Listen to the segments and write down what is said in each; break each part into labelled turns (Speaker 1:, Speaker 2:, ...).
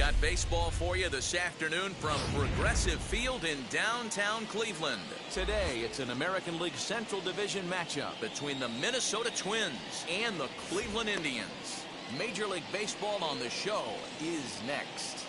Speaker 1: got baseball for you this afternoon from Progressive Field in downtown Cleveland. Today, it's an American League Central Division matchup between the Minnesota Twins and the Cleveland Indians. Major League Baseball on the Show is next.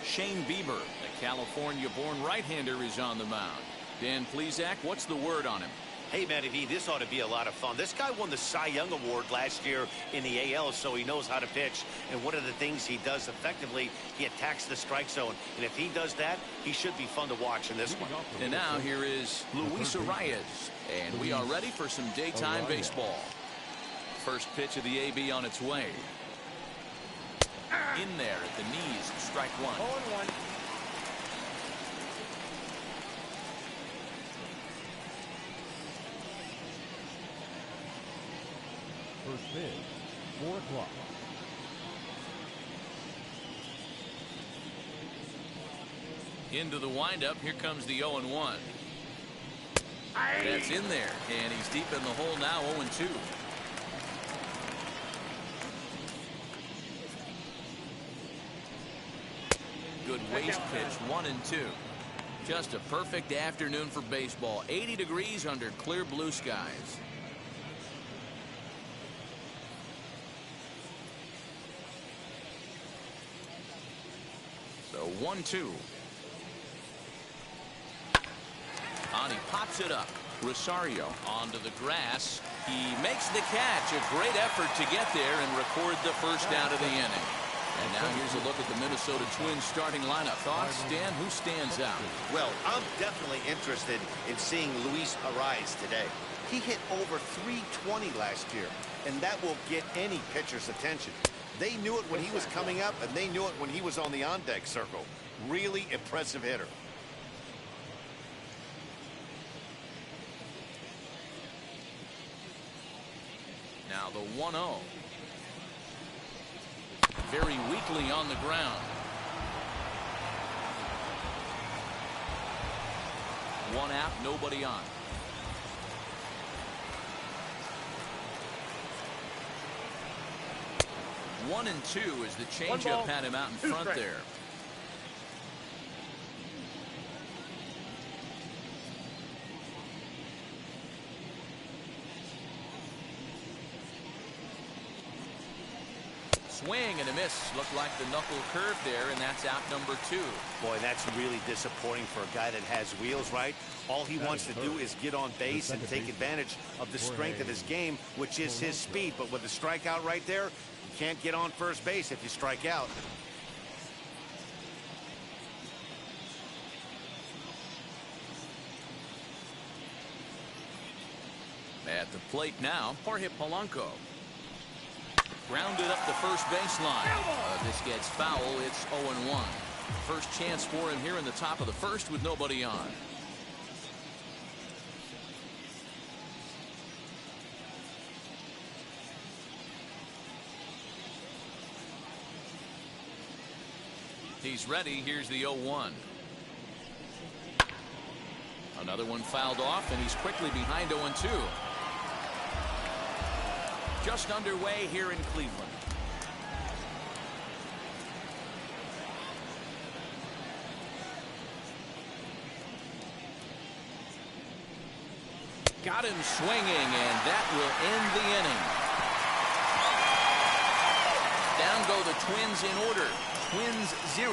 Speaker 1: Shane Bieber, the California-born right-hander, is on the mound. Dan Plesac, what's the word on him?
Speaker 2: Hey, Matty V, this ought to be a lot of fun. This guy won the Cy Young Award last year in the AL, so he knows how to pitch. And one of the things he does effectively, he attacks the strike zone. And if he does that, he should be fun to watch in this one.
Speaker 1: And now here is Luis Arias. And we are ready for some daytime baseball. First pitch of the AB on its way. In there at the knees, strike one.
Speaker 3: 0-1.
Speaker 4: First pitch, 4 o'clock.
Speaker 1: Into the windup. Here comes the 0-1. That's in there, and he's deep in the hole now. 0-2. Good waist pitch, 1-2. Just a perfect afternoon for baseball. 80 degrees under clear blue skies. So 1-2. And he pops it up. Rosario onto the grass. He makes the catch. A great effort to get there and record the first out of the inning. And now here's a look at the Minnesota Twins starting lineup. Thoughts, Stan? Who stands out?
Speaker 2: Well, I'm definitely interested in seeing Luis Arias today. He hit over 320 last year, and that will get any pitcher's attention. They knew it when he was coming up, and they knew it when he was on the on-deck circle. Really impressive hitter.
Speaker 1: Now the 1-0. Very weakly on the ground. One out, nobody on. One and two as the changeup had him out in front there. Swing and a miss. Looked like the knuckle curve there, and that's out number 2.
Speaker 2: Boy, that's really disappointing for a guy that has wheels, right? All he wants to do is get on base and take advantage of the strength of his game, which is his speed. But with a strikeout right there, you can't get on first base if you strike out.
Speaker 1: At the plate now, Jorge Polanco. Grounded up the first baseline. This gets foul. It's 0-1. First chance for him here in the top of the first with nobody on. He's ready. Here's the 0-1. Another one fouled off, and he's quickly behind 0-2. Just underway here in Cleveland. Got him swinging, and that will end the inning. Down go the Twins in order. Twins 0.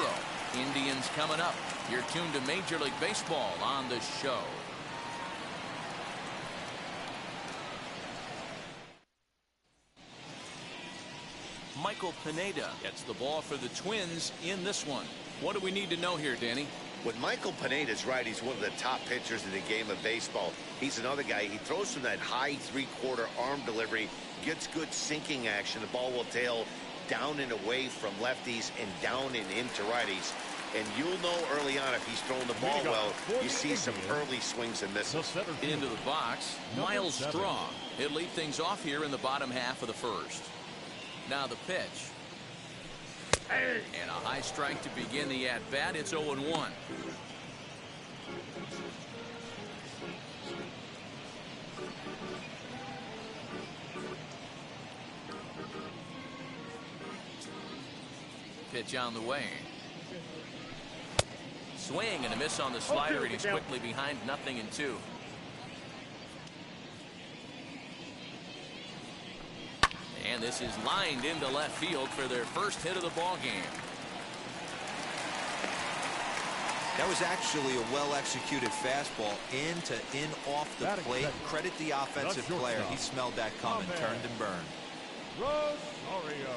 Speaker 1: Indians coming up. You're tuned to Major League Baseball on the Show. Michael Pineda gets the ball for the Twins in this one. What do we need to know here, Danny?
Speaker 2: When Michael Pineda's right, he's one of the top pitchers in the game of baseball. He's another guy. He throws from that high three-quarter arm delivery, gets good sinking action. The ball will tail down and away from lefties and down and into righties. And you'll know early on if he's throwing the ball well. You see some early swings and misses.
Speaker 1: Into the box, Miles Straw. He'll lead things off here in the bottom half of the first. Now the pitch. And a high strike to begin the at-bat. It's 0-1. Pitch on the way. Swing and a miss on the slider, and he's quickly behind 0-2. And this is lined into left field for their first hit of the ball game.
Speaker 3: That was actually a well-executed fastball in off the plate. Credit the offensive player. He smelled that coming, turned and burned.
Speaker 4: Rosario.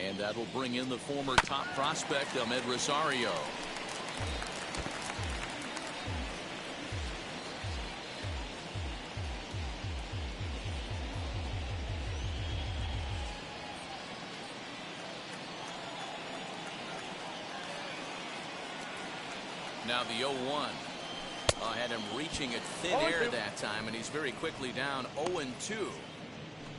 Speaker 1: And that'll bring in the former top prospect, Rosario. Now the 0-1. Had him reaching at thin air that time, and he's very quickly down 0-2.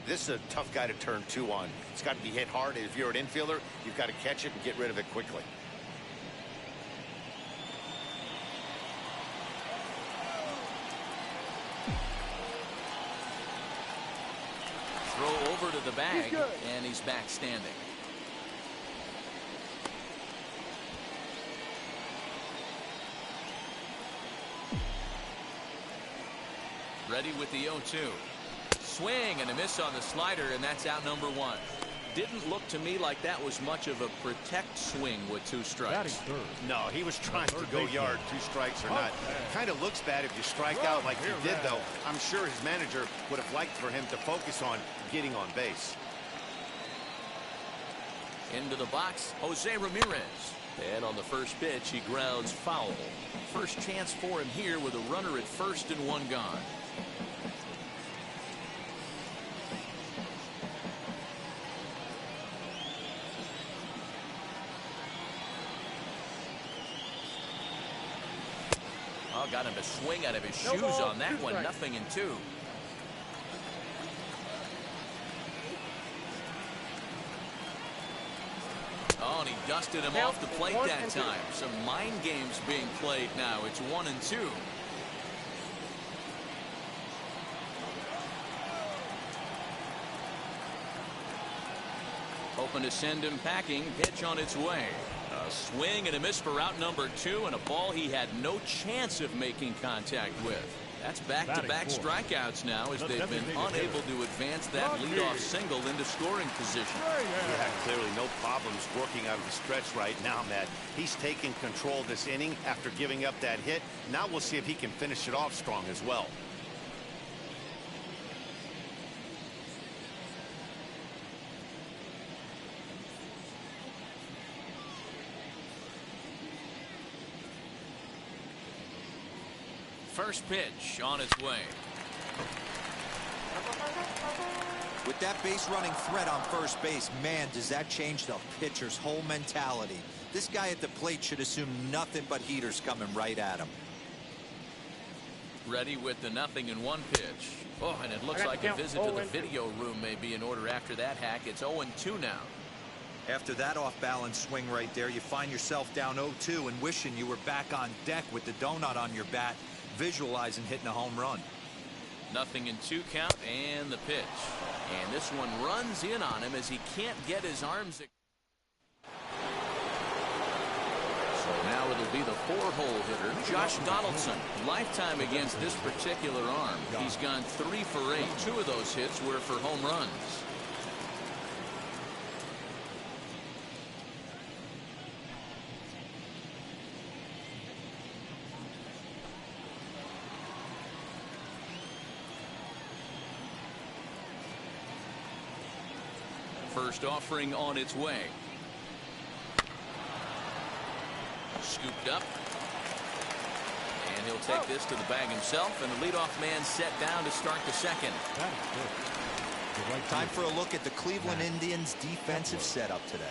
Speaker 2: This is a tough guy to turn 2 on. It's got to be hit hard. If you're an infielder, you've got to catch it and get rid of it quickly.
Speaker 1: Throw over to the bag, and he's back standing. Ready with the 0-2. Swing and a miss on the slider, and that's out number 1. Didn't look to me like that was much of a protect swing with 2 strikes.
Speaker 2: No, he was trying to go yard, 2 strikes or not. Kind of looks bad if you strike out like he did, though. I'm sure his manager would have liked for him to focus on getting on base.
Speaker 1: Into the box, Jose Ramirez. And on the first pitch, he grounds foul. First chance for him here with a runner at first and 1 gone. Got him to swing out of his shoes on that one. 0-2. Oh, and he dusted him off the plate that time. Some mind games being played now. It's 1-2. Hoping to send him packing. Pitch on its way. A swing and a miss for out number 2, and a ball he had no chance of making contact with. That's back-to-back strikeouts now, as they've been unable to advance that leadoff single into scoring position.
Speaker 2: Yeah, clearly no problems working out of the stretch right now, Matt. He's taking control this inning after giving up that hit. Now we'll see if he can finish it off strong as well.
Speaker 1: First pitch on its way.
Speaker 3: With that base running threat on first base, man, does that change the pitcher's whole mentality. This guy at the plate should assume nothing but heaters coming right at him.
Speaker 1: Ready with the 0-1 pitch. Oh, and it looks like a visit to the video room may be in order after that hack. It's 0-2 now.
Speaker 3: After that off-balance swing right there, you find yourself down 0-2 and wishing you were back on deck with the donut on your bat, visualizing hitting a home run.
Speaker 1: 0-2 count, and the pitch. And this one runs in on him as he can't get his arms. So now it'll be the 4-hole hitter, Josh Donaldson. Lifetime against this particular arm. He's gone 3 for 8. 2 of those hits were for home runs. First offering on its way. Scooped up. And he'll take this to the bag himself, and the leadoff man set down to start the second.
Speaker 3: Time for a look at the Cleveland Indians' defensive setup today.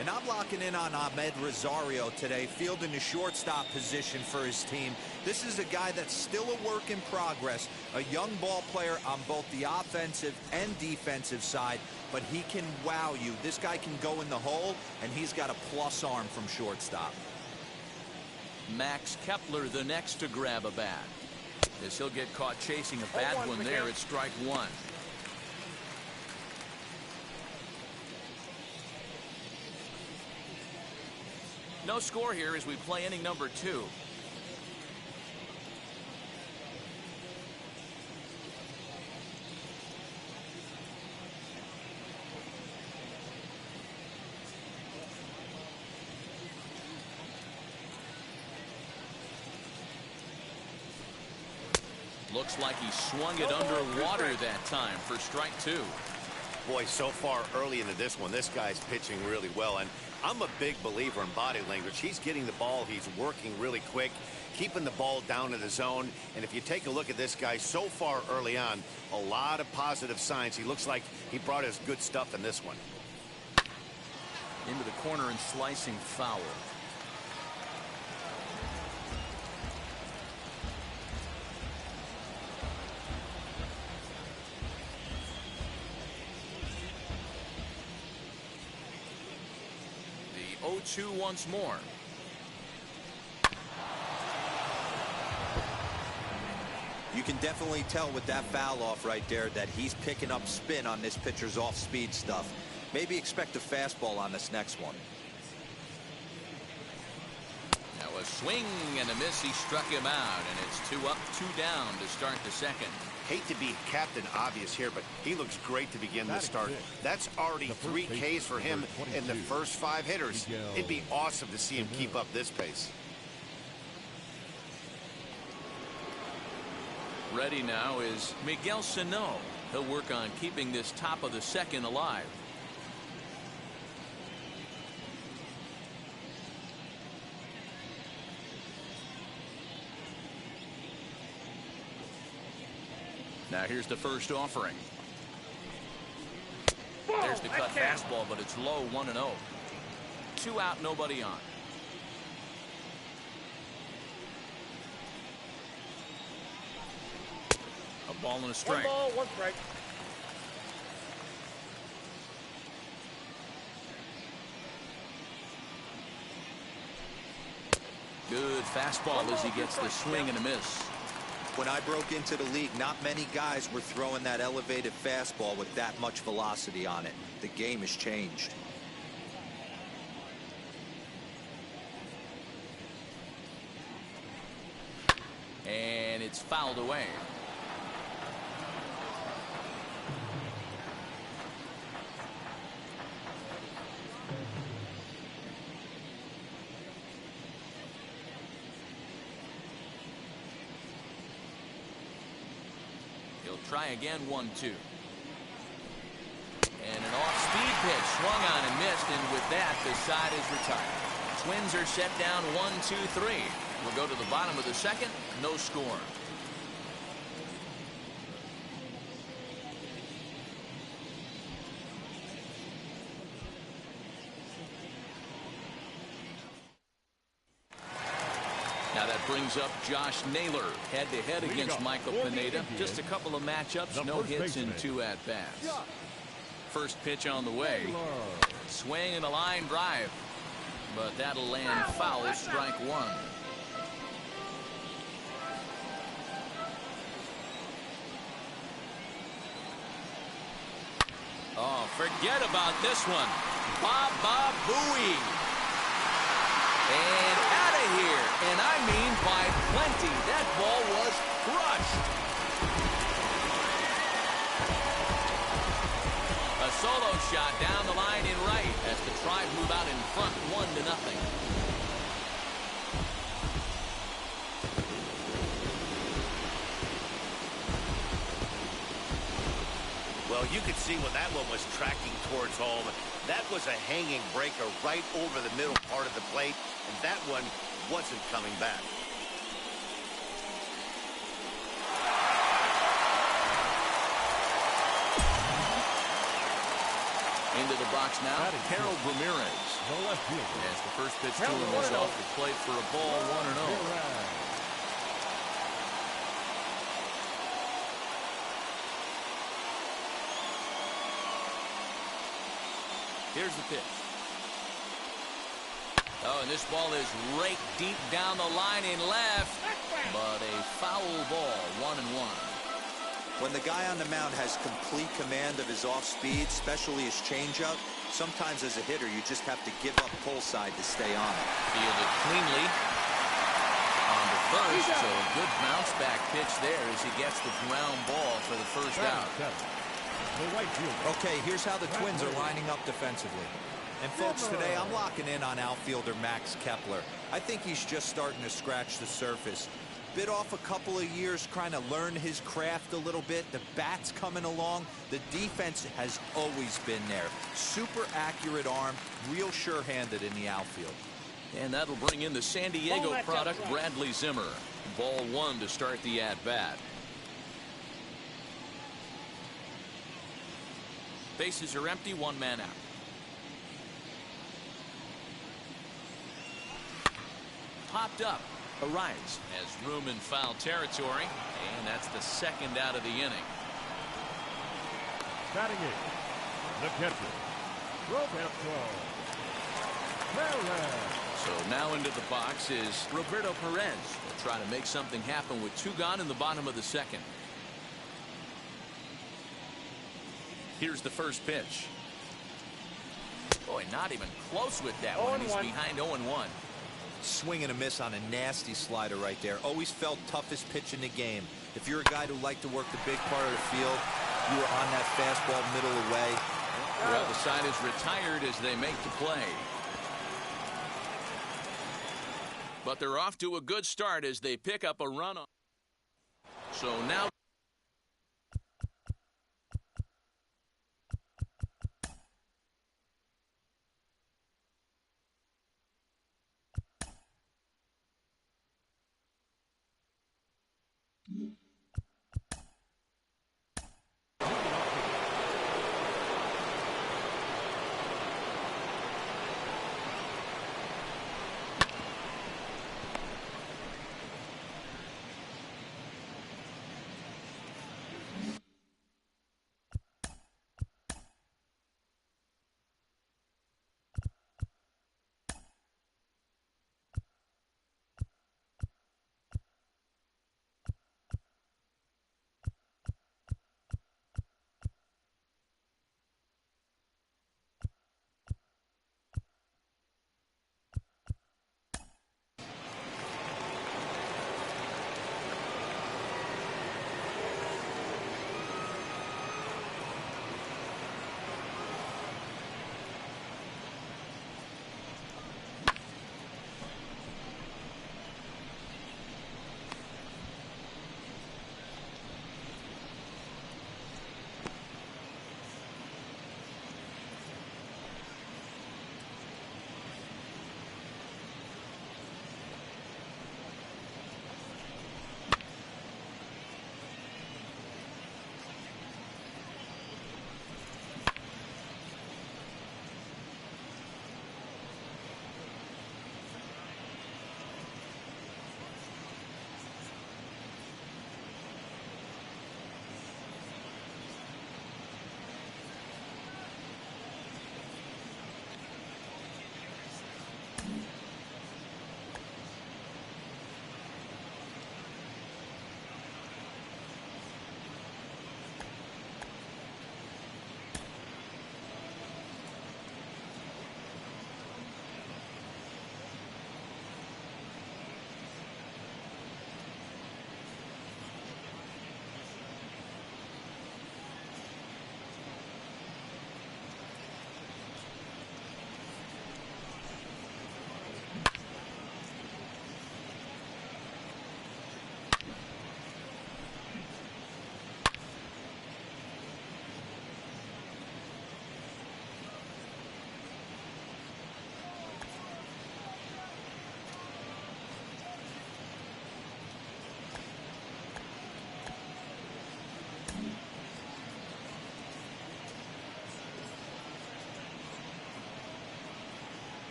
Speaker 3: And I'm locking in on Ahmed Rosario today, fielding the shortstop position for his team. This is a guy that's still a work in progress, a young ball player on both the offensive and defensive side, but he can wow you. This guy can go in the hole, and he's got a plus arm from shortstop.
Speaker 1: Max Kepler the next to grab a bat. As he'll get caught chasing a bad one there at strike one. No score here as we play inning number 2. Looks like he swung it underwater that time for strike 2.
Speaker 2: Boy, so far early into this one, this guy's pitching really well. And I'm a big believer in body language. He's getting the ball. He's working really quick, keeping the ball down in the zone. And if you take a look at this guy so far early on, a lot of positive signs. He looks like he brought us good stuff in this one.
Speaker 1: Into the corner and slicing foul. The 0-2 once more.
Speaker 3: You can definitely tell with that foul off right there that he's picking up spin on this pitcher's off-speed stuff. Maybe expect a fastball on this next one.
Speaker 1: Now a swing and a miss. He struck him out, and it's 2 up, 2 down to start the second.
Speaker 2: Hate to be Captain Obvious here, but he looks great to begin this start. That's already 3 Ks for him in the first 5 hitters. It'd be awesome to see him keep up this pace.
Speaker 1: Ready now is Miguel Cino. He'll work on keeping this top of the second alive. Now here's the first offering. There's the cut fastball, but it's low, 1-0. 2 out, nobody on. A ball and a strike.
Speaker 4: 1 ball, 1 strike.
Speaker 1: Good fastball as he gets the swing and a miss.
Speaker 3: When I broke into the league, not many guys were throwing that elevated fastball with that much velocity on it. The game has changed.
Speaker 1: And it's fouled away. Try again, 1-2. And an off-speed pitch swung on and missed, and with that the side is retired. Twins are set down 1-2-3. We'll go to the bottom of the second. No score. Now that brings up Josh Naylor head-to-head against Michael Pineda. Just a couple of matchups, no hits in 2 at-bats. First pitch on the way. Swing and a line drive. But that'll land foul, strike 1. Oh, forget about this one. Baba Booey. And out of here. And I mean by plenty. That ball was crushed. A solo shot down the line in right as the Tribe move out in front 1-0.
Speaker 2: Well, you could see when that one was tracking towards home. That was a hanging breaker right over the middle part of the plate, and that one wasn't coming back.
Speaker 1: the box now, Harold Ramirez.
Speaker 4: The left fielder.
Speaker 1: As the first pitch to him is off the plate for a ball, 1-0. Here's the pitch. Oh, and this ball is raked deep down the line in left, but a foul ball, 1-1.
Speaker 3: When the guy on the mound has complete command of his off speed, especially his changeup, sometimes as a hitter you just have to give up pull side to stay on it.
Speaker 1: Fielded cleanly on the first, so a good bounce back pitch there as he gets the ground ball for the first out.
Speaker 3: Okay, here's how the Twins are lining up defensively. And folks, today I'm locking in on outfielder Max Kepler. I think he's just starting to scratch the surface. Bit off a couple of years trying to learn his craft a little bit. The bat's coming along. The defense has always been there. Super accurate arm, real sure-handed in the outfield.
Speaker 1: And that'll bring in the San Diego product, Bradley Zimmer. Ball 1 to start the at-bat. Bases are empty, 1 man out. Popped up. Arias has room in foul territory, and that's the second out of the inning.
Speaker 4: Batting it, the catcher, Roberto Perez.
Speaker 1: So now into the box is Roberto Perez. They'll try to make something happen with 2 gone in the bottom of the second. Here's the first pitch. Boy, not even close with that one. He's behind 0-1.
Speaker 3: Swing and a miss on a nasty slider right there. Always felt toughest pitch in the game. If you're a guy who liked to work the big part of the field, you were on that fastball middle away.
Speaker 1: Well, the side is retired as they make the play. But they're off to a good start as they pick up a run on. So now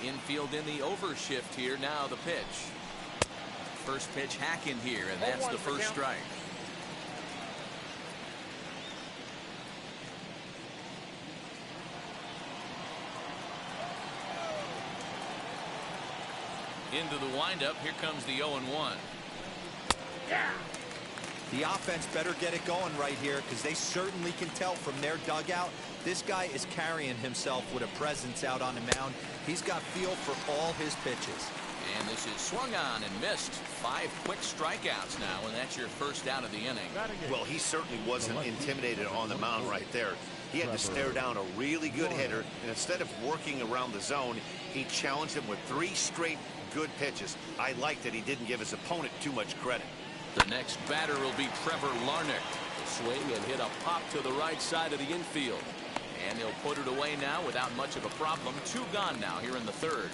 Speaker 1: Infield in the overshift here. Now the pitch. First pitch hacking here, and that's the first strike. Into the windup. Here comes the 0-1.
Speaker 3: The offense better get it going right here, because they certainly can tell from their dugout this guy is carrying himself with a presence out on the mound. He's got feel for all his pitches.
Speaker 1: And this is swung on and missed. 5 quick strikeouts now, and that's your first out of the inning.
Speaker 2: Well, he certainly wasn't intimidated on the mound right there. He had to stare down a really good hitter, and instead of working around the zone, he challenged him with 3 straight good pitches. I like that he didn't give his opponent too much credit.
Speaker 1: The next batter will be Trevor Larnach. The swing and hit a pop to the right side of the infield. And he'll put it away now without much of a problem. 2 gone now here in the third.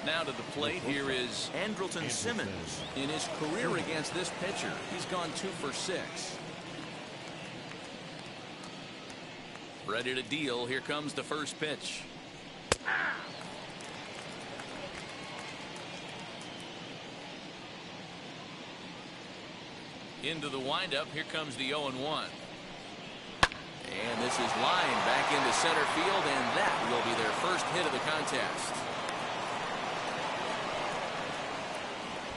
Speaker 1: Now to the plate, here is Andrewton Simmons. In his career against this pitcher, he's gone 2 for 6. Ready to deal. Here comes the first pitch. Into the windup. Here comes the 0-1. And this is lined back into center field, and that will be their first hit of the contest.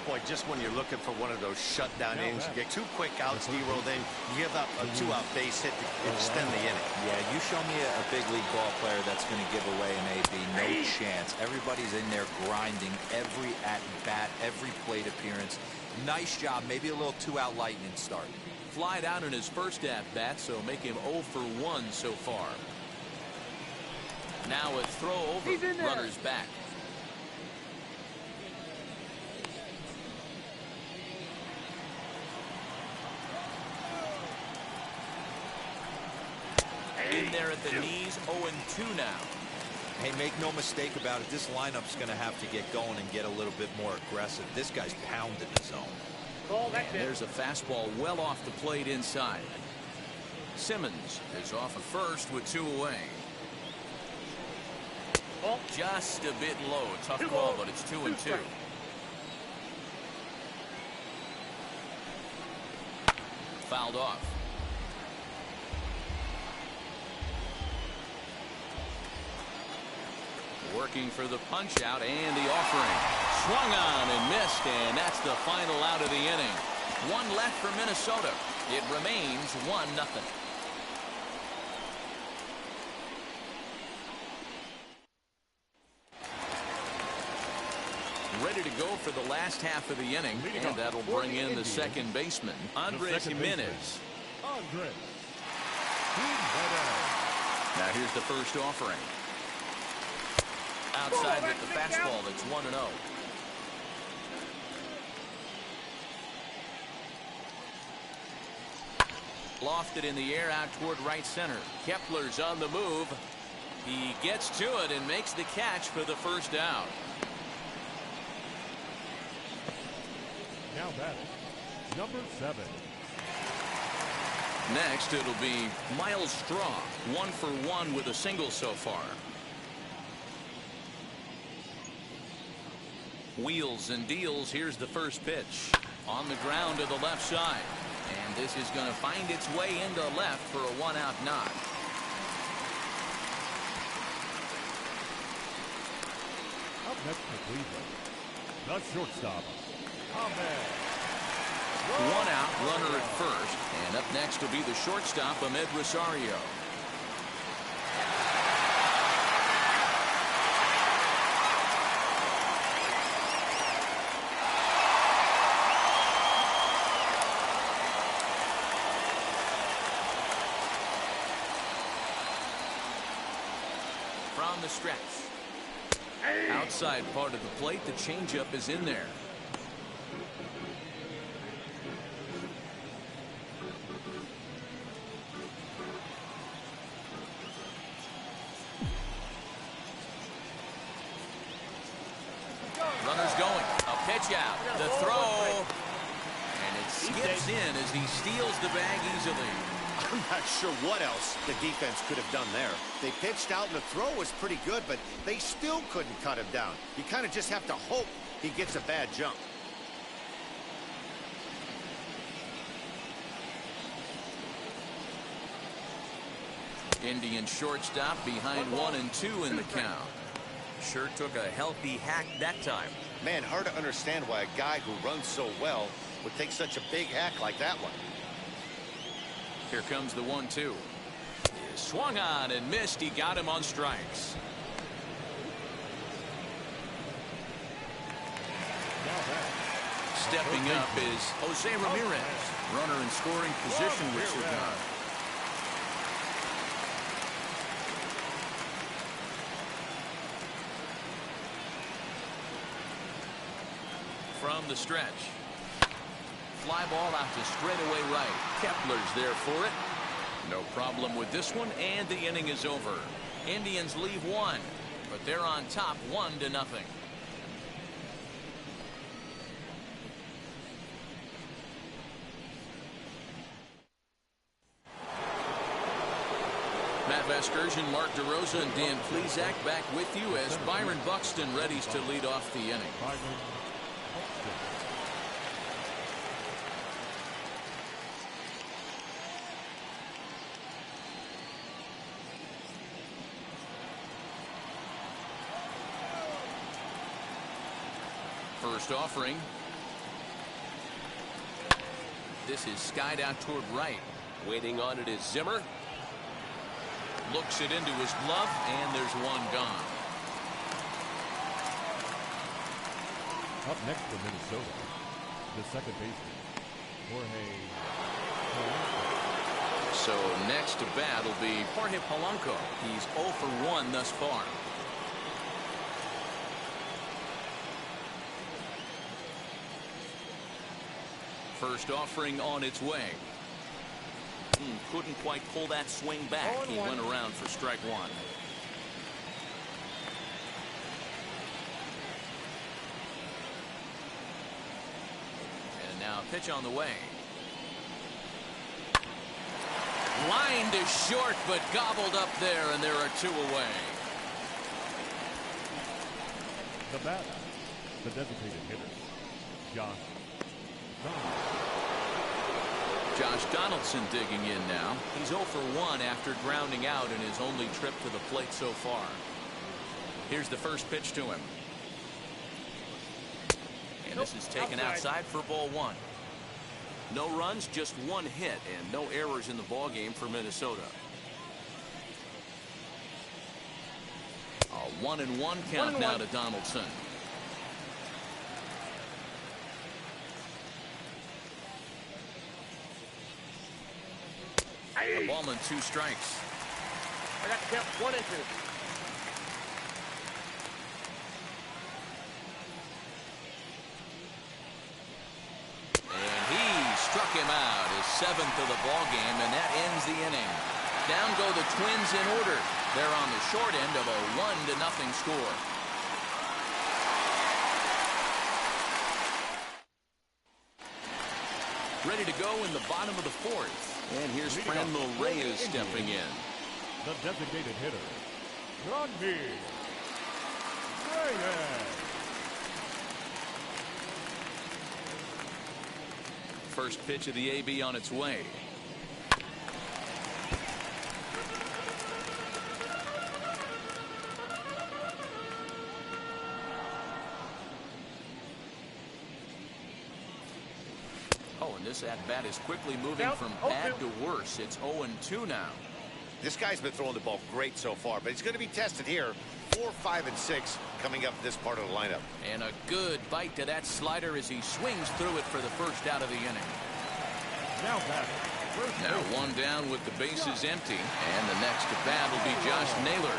Speaker 2: Boy, just when you're looking for one of those shutdown innings, you get 2 quick outs, D-roll, then you give up a 2-out base hit to extend the inning.
Speaker 3: Yeah, you show me a big league ball player that's going to give away an AB, no chance. Everybody's in there grinding every at-bat, every plate appearance. Nice job. Maybe a little 2-out lightning start.
Speaker 1: Flied out in his first at-bat, so make him 0 for 1 so far. Now a throw over. Runners back. In there at the knees, 0-2 now.
Speaker 3: Hey, make no mistake about it. This lineup's going to have to get going and get a little bit more aggressive. This guy's pounding the zone.
Speaker 1: And there's a fastball well off the plate inside. Simmons is off at first with 2 away. Just a bit low. Tough call, but it's 2-2. Fouled off. Working for the punch out and the offering. Swung on and missed, and that's the final out of the inning. 1 left for Minnesota. It remains 1-0. Ready to go for the last half of the inning, and that'll bring in the second baseman, Andrewton Simmons. Now here's the first offering. Outside with the fastball. It's 1-0. Lofted in the air out toward right center. Kepler's on the move. He gets to it and makes the catch for the first out.
Speaker 4: Now batting, number 7.
Speaker 1: Next, it'll be Miles Straw. 1 for 1 with a single so far. Wheels and deals. Here's the first pitch. On the ground to the left side. And this is going to find its way into left for a 1-out knock.
Speaker 4: Up next for Cleveland, the shortstop, Ahmed.
Speaker 1: 1 out, runner at first. And up next will be the shortstop, Ahmed Rosario. From the stretch. Outside part of the plate, the changeup is in there. Runner's going. A pitch out. The throw. And it skips in as he steals the bag easily.
Speaker 2: I'm not sure what else the defense could have done there. They pitched out and the throw was pretty good, but they still couldn't cut him down. You kind of just have to hope he gets a bad jump.
Speaker 1: Indian shortstop behind 1 and 2 in the count.
Speaker 5: Sure took a healthy hack that time.
Speaker 2: Man, hard to understand why a guy who runs so well would take such a big hack like that one.
Speaker 1: Here comes the 1-2. Swung on and missed. He got him on strikes. Stepping up is Jose Ramirez. Runner in scoring position with Cigar. From the stretch. Fly ball out to straightaway right. Kepler's there for it. No problem with this one, and the inning is over. Indians leave 1, but they're on top 1-0. Matt Vasgersian, Mark DeRosa, and Dan Plesac back with you as Byron Buxton readies to lead off the inning. First offering. This is skied out toward right.
Speaker 5: Waiting on it is Zimmer.
Speaker 1: Looks it into his glove, and there's one gone.
Speaker 4: Up next for Minnesota, the second baseman, Jorge Polanco.
Speaker 1: So next to bat will be Jorge Polanco. He's 0 for 1 thus far. First offering on its way. Couldn't quite pull that swing back. He went around for strike 1. And now a pitch on the way. Lined is short, but gobbled up there, and there are 2 away.
Speaker 4: The batter, the designated hitter, Josh
Speaker 1: Donaldson digging in now. He's 0 for 1 after grounding out in his only trip to the plate so far. Here's the first pitch to him. And this is taken outside for ball 1. No runs, just 1 hit, and no errors in the ball game for Minnesota. A 1-1 count now to Donaldson. A ball and 2 strikes.
Speaker 5: I got to count 1 and 2.
Speaker 1: And he struck him out, his 7th of the ball game, and that ends the inning. Down go the Twins in order. They're on the short end of a 1-0 score. Ready to go in the bottom of the 4th. And here's Franmil Reyes stepping in.
Speaker 4: the designated hitter, Ramirez.
Speaker 1: First pitch of the AB on its way. Oh, and this at-bat is quickly moving from bad to worse. It's 0-2 now.
Speaker 2: This guy's been throwing the ball great so far, but he's going to be tested here. 4, 5, and 6 coming up this part of the lineup.
Speaker 1: And a good bite to that slider as he swings through it for the first out of the inning. Now one down with the bases empty, and the next to bat will be Josh Naylor.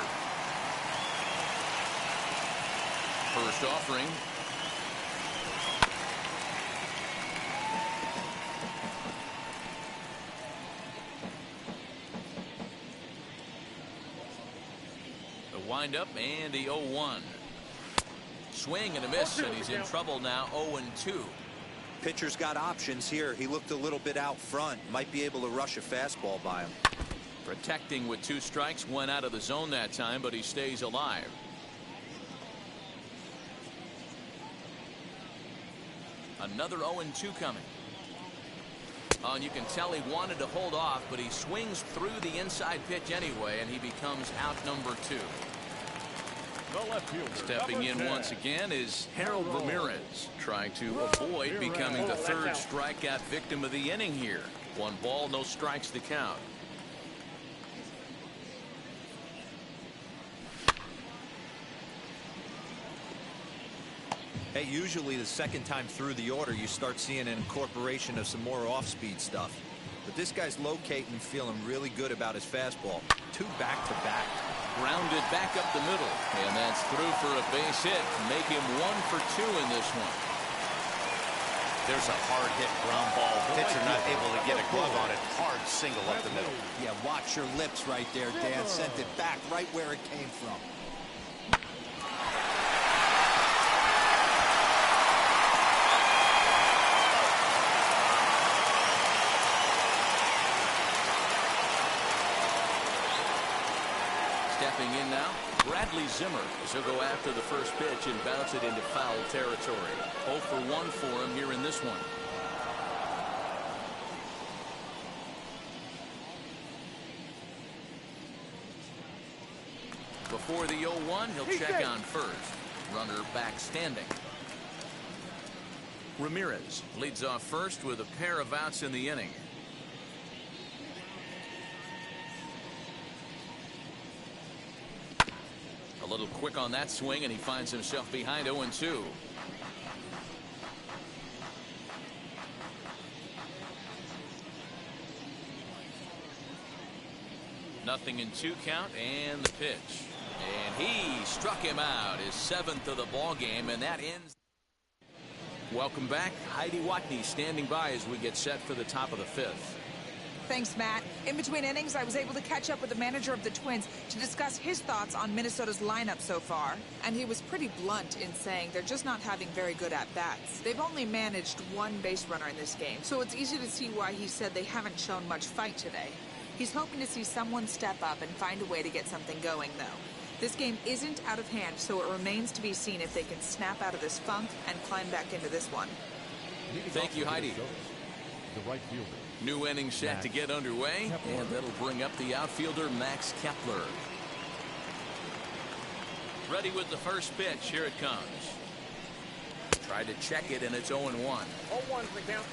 Speaker 1: First offering. Wind up and the 0-1. Swing and a miss, and he's in trouble now. 0-2.
Speaker 3: pitcher's got options here. He looked a little bit out front. Might be able to rush a fastball by him.
Speaker 1: Protecting with 2 strikes, went out of the zone that time, but he stays alive. Another 0-2 coming. Oh, and you can tell he wanted to hold off, but he swings through the inside pitch anyway, and he becomes out number 2.
Speaker 4: The left fielder,
Speaker 1: Stepping in
Speaker 4: 10.
Speaker 1: once again is Harold Ramirez, trying to avoid becoming the 3rd strikeout victim of the inning here. 1 ball, no strikes to count.
Speaker 3: Hey, usually the second time through the order, you start seeing an incorporation of some more off-speed stuff. But this guy's locating and feeling really good about his fastball. 2 back-to-back.
Speaker 1: Grounded back up the middle, and that's through for a base hit to make him 1 for 2 in this one.
Speaker 2: There's a hard hit ground ball. Pitcher not able to get a glove on it. Hard single up the middle.
Speaker 3: Yeah, watch your lips right there, Dan. Sent it back right where it came from.
Speaker 1: Stepping in now, Bradley Zimmer. He'll go after the first pitch and bounce it into foul territory. 0 for 1 for him here in this one. Before the 0-1, he'll check on first. Runner back standing. Ramirez leads off first with a pair of outs in the inning. A little quick on that swing, and he finds himself behind 0-2. Nothing in 2 count, and the pitch. And he struck him out, his 7th of the ball game, and that ends. Welcome back. Heidi Watney standing by as we get set for the top of the 5th.
Speaker 6: Thanks, Matt. In between innings, I was able to catch up with the manager of the Twins to discuss his thoughts on Minnesota's lineup so far. And he was pretty blunt in saying they're just not having very good at-bats. They've only managed 1 base runner in this game, so it's easy to see why he said they haven't shown much fight today. He's hoping to see someone step up and find a way to get something going, though. This game isn't out of hand, so it remains to be seen if they can snap out of this funk and climb back into this one.
Speaker 1: Thank you, Heidi.
Speaker 4: The right fielder.
Speaker 1: New inning set to get underway, and that'll bring up the outfielder Max Kepler. Ready with the first pitch. Here it comes. Tried to check it, and it's 0-1.
Speaker 5: 0-1's the count.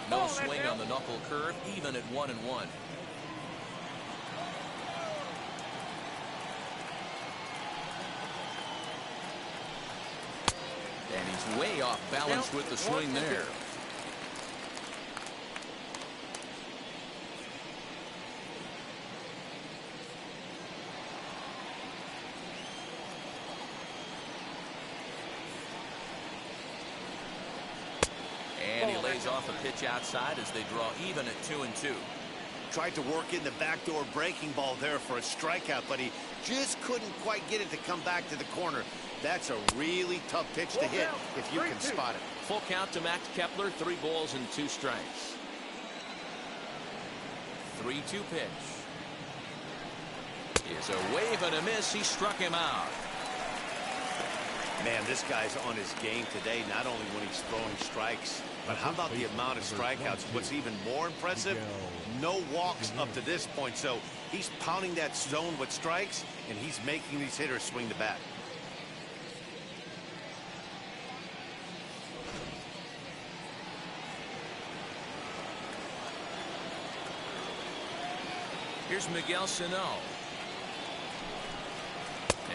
Speaker 1: No swing on the knuckle curve, even at 1-1. And he's way off balance with the swing there. And he lays off a pitch outside as they draw even at 2-2.
Speaker 2: Tried to work in the backdoor breaking ball there for a strikeout, but he just couldn't quite get it to come back to the corner. That's a really tough pitch to hit if you can spot it.
Speaker 1: Full count to Max Kepler, 3 balls and 2 strikes. 3-2 pitch. Is a wave and a miss. He struck him out.
Speaker 2: Man, this guy's on his game today, not only when he's throwing strikes, but how about the amount of strikeouts? What's even more impressive, no walks up to this point. So he's pounding that zone with strikes, and he's making these hitters swing the bat.
Speaker 1: Here's Miguel Cino.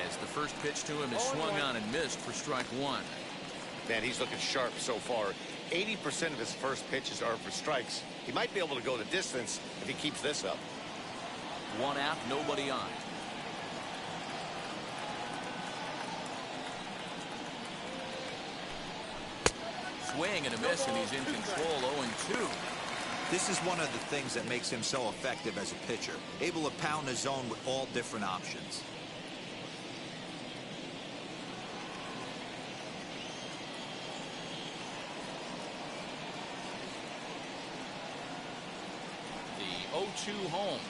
Speaker 1: As the first pitch to him is swung on and missed for strike 1.
Speaker 2: Man, he's looking sharp so far. 80% of his first pitches are for strikes. He might be able to go the distance if he keeps this up.
Speaker 1: 1 out, nobody on. Swing and a miss, and he's in control. 0-2.
Speaker 3: This is one of the things that makes him so effective as a pitcher, able to pound the zone with all different options.
Speaker 1: The 0-2 home.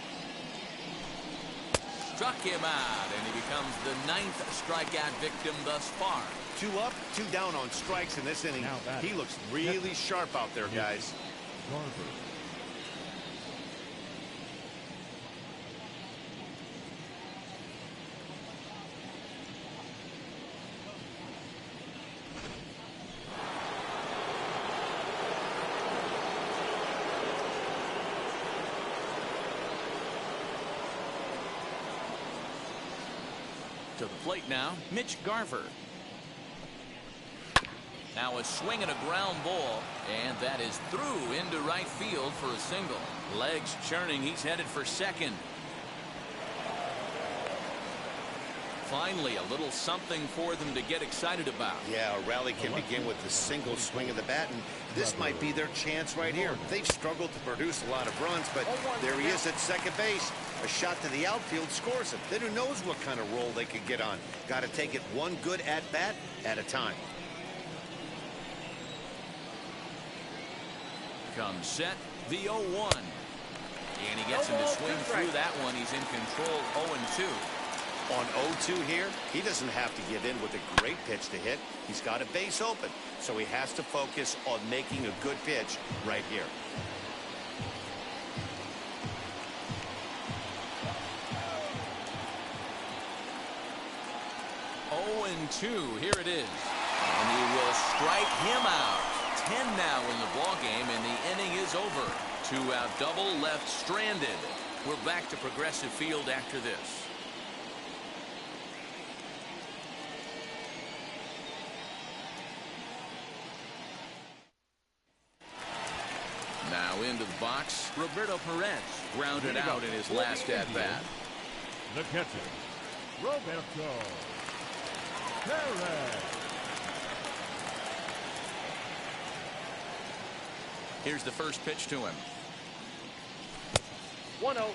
Speaker 1: Struck him out, and he becomes the 9th strikeout victim thus far.
Speaker 2: 2 up, 2 down on strikes in this inning. He looks really sharp out there, guys.
Speaker 4: Garver.
Speaker 1: To the plate now, Mitch Garver. Now a swing and a ground ball, and that is through into right field for a single. Legs churning, he's headed for second. Finally, a little something for them to get excited about.
Speaker 2: Yeah, a rally can begin with the single swing of the bat, and this might be their chance right here. They've struggled to produce a lot of runs, but there he is at second base. A shot to the outfield scores him. Then who knows what kind of roll they could get on. Got to take it one good at-bat at a time.
Speaker 1: Comes set, the 0-1. And he gets him to swing through that one. He's in control, 0-2.
Speaker 2: On 0-2 here, he doesn't have to give in with a great pitch to hit. He's got a base open, so he has to focus on making a good pitch right here.
Speaker 1: Here it is, and he will strike him out. 10 now in the ball game, and the inning is over. 2-out double left stranded. We're back to Progressive Field after this. Now into the box, Roberto Perez grounded out in his last at bat.
Speaker 4: The catcher, Roberto Perez.
Speaker 1: Here's the first pitch to him.
Speaker 5: 1-0.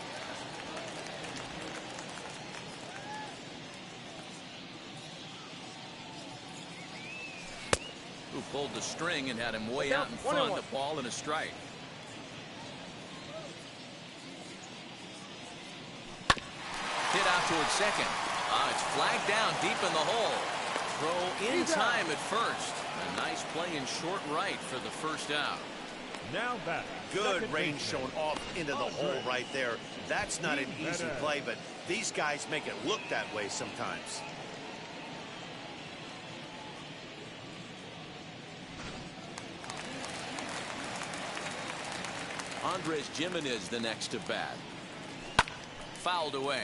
Speaker 1: Who pulled the string and had him way out in front. The ball and a strike. Hit out towards second. It's flagged down deep in the hole. Throw in time at first. A nice play in short right for the first out.
Speaker 4: Now back.
Speaker 2: Good range shown off into the hole right there. That's not an easy play, but these guys make it look that way sometimes.
Speaker 1: Andrés Giménez the next to bat. Fouled away.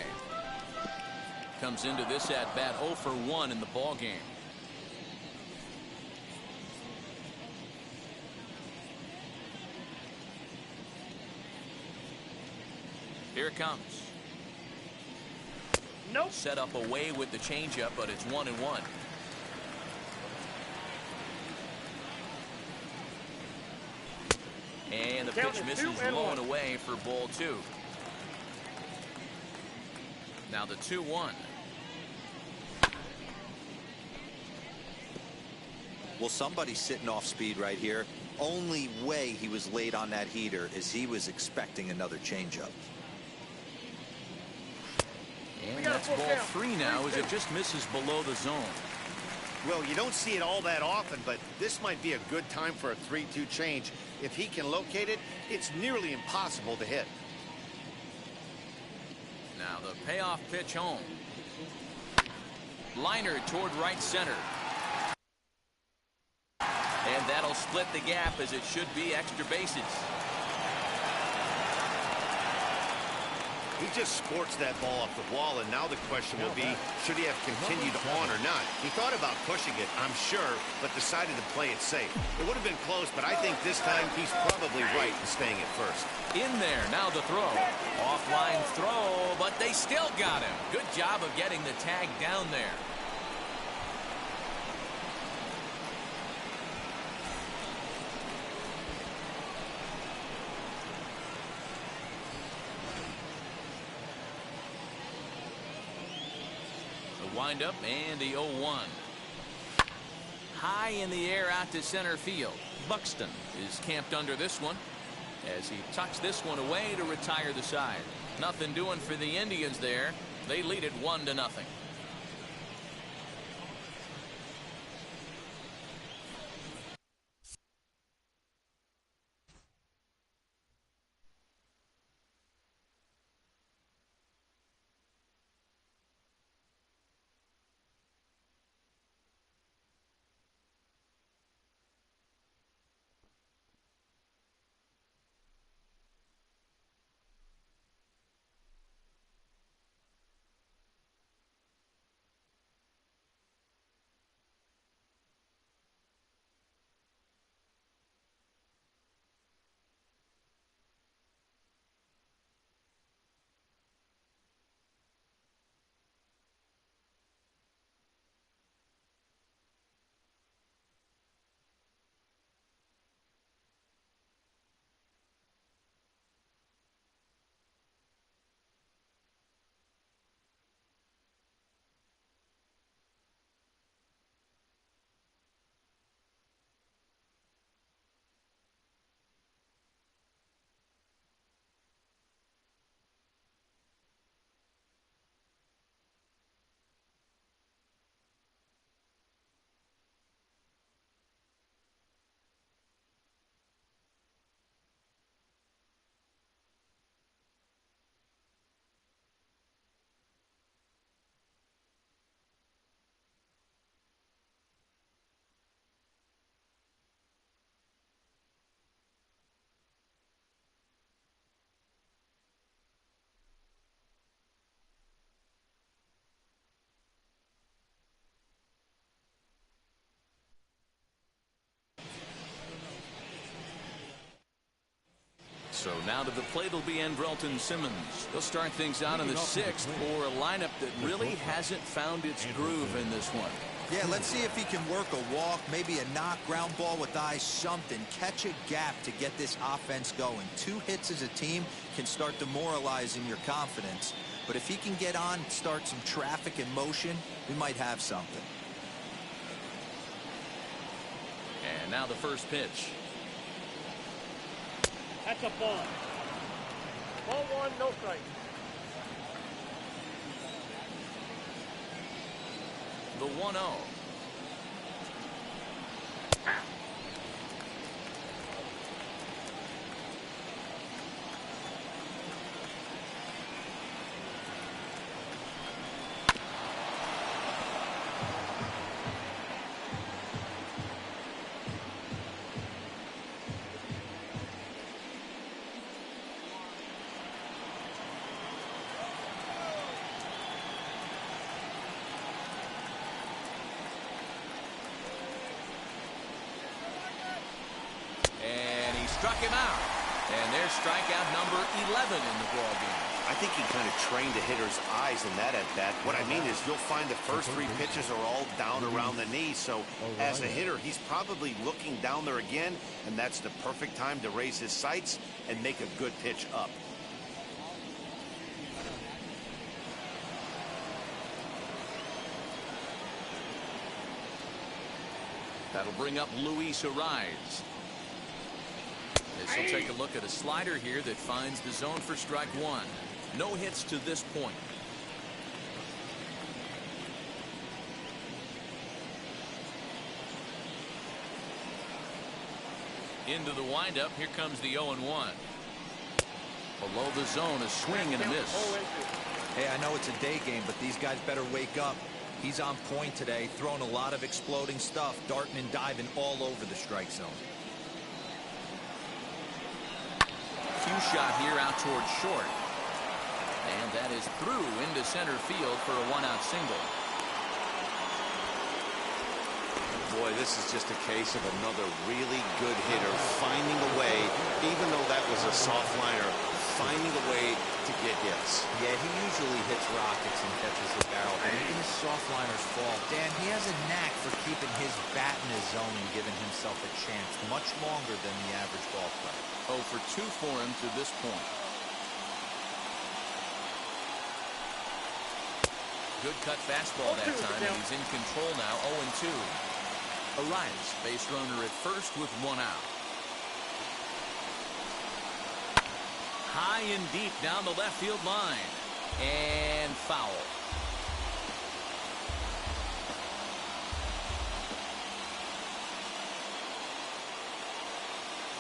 Speaker 1: Comes into this at bat 0 for 1 in the ball game. Here it comes.
Speaker 5: Nope.
Speaker 1: Set up away with the changeup, but it's 1-1. And the pitch misses low and away for ball 2. Now the 2-1.
Speaker 3: Well, somebody's sitting off speed right here. Only way he was late on that heater is he was expecting another changeup.
Speaker 1: And that's ball 3 now as it just misses below the zone.
Speaker 2: Well, you don't see it all that often, but this might be a good time for a 3-2 change. If he can locate it, it's nearly impossible to hit.
Speaker 1: Now the payoff pitch home. Liner toward right center. And that'll split the gap as it should be extra bases.
Speaker 2: He just sports that ball off the wall, and now the question will be, should he have continued on or not? He thought about pushing it, I'm sure, but decided to play it safe. It would have been close, but I think this time he's probably right in staying at first.
Speaker 1: In there, now the throw. Offline throw, but they still got him. Good job of getting the tag down there. windup and the 0-1. High in the air out to center field. Buxton is camped under this one as he tucks this one away to retire the side. Nothing doing for the Indians there. They lead it 1-0. So now to the plate will be Andrewton Simmons. They'll start things out in the 6th for a lineup that really hasn't found its groove in this one.
Speaker 3: Yeah, let's see if he can work a walk, maybe a knock, ground ball with eyes, something. Catch a gap to get this offense going. 2 hits as a team can start demoralizing your confidence. But if he can get on, start some traffic in motion, we might have something.
Speaker 1: And now the first pitch.
Speaker 5: That's a ball. Ball 1, no strike.
Speaker 1: The 1-0. Struck him out. And there's strikeout number 11 in the ballgame.
Speaker 2: I think he kind of trained the hitter's eyes in that at-bat. What I mean is you'll find the first 3 pitches are all down around the knee. So as a hitter, he's probably looking down there again, and that's the perfect time to raise his sights and make a good pitch up.
Speaker 1: That'll bring up Luis Ariz. This will take a look at a slider here that finds the zone for strike 1. No hits to this point. Into the windup. Here comes the 0-1. Below the zone, a swing and a miss.
Speaker 3: Hey, I know it's a day game, but these guys better wake up. He's on point today, throwing a lot of exploding stuff, darting and diving all over the strike zone.
Speaker 1: Cue shot here out towards short. And that is through into center field for a 1-out single.
Speaker 2: Boy, this is just a case of another really good hitter finding a way, even though that was a soft liner, finding a way to get hits.
Speaker 3: Yeah, he usually hits rockets and catches the barrel, but even his soft liners fall. Dan, he has a knack for keeping his bat in his zone and giving himself a chance much longer than the average ball player.
Speaker 1: 0 for 2 for him to this point. Good cut fastball that time, and he's in control now, 0-2. Arias, base runner at first with 1 out. High and deep down the left field line. And foul.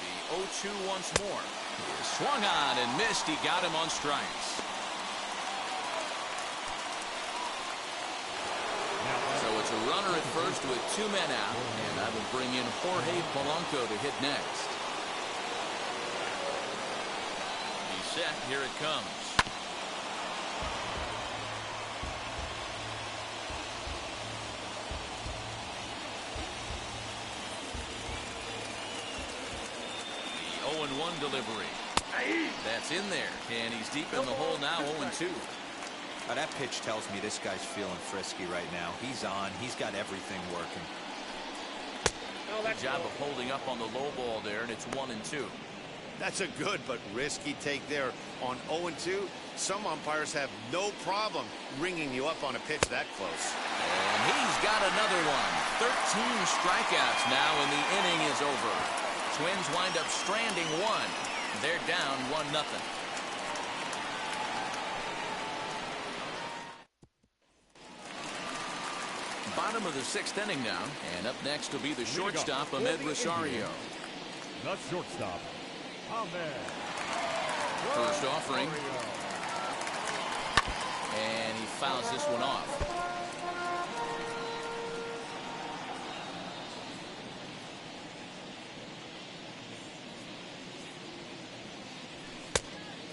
Speaker 1: The 0-2 once more. He swung on and missed. He got him on strikes. So it's a runner at first with 2 men out, and I will bring in Jorge Polanco to hit next. He's set. Here it comes. The 0-1 delivery. That's in there, and he's deep in the hole now, 0-2.
Speaker 3: That pitch tells me this guy's feeling frisky right now. He's on. He's got everything working.
Speaker 1: Good job of holding up on the low ball there, and it's 1-2.
Speaker 2: That's a good but risky take there on 0-2. Some umpires have no problem ringing you up on a pitch that close.
Speaker 1: And he's got another one. 13 strikeouts now, and the inning is over. Twins wind up stranding 1. They're down 1-0. Bottom of the 6th inning now, and up next will be the shortstop, Ahmed Rosario.
Speaker 4: The shortstop, Ahmed.
Speaker 1: First offering, and he fouls this one off.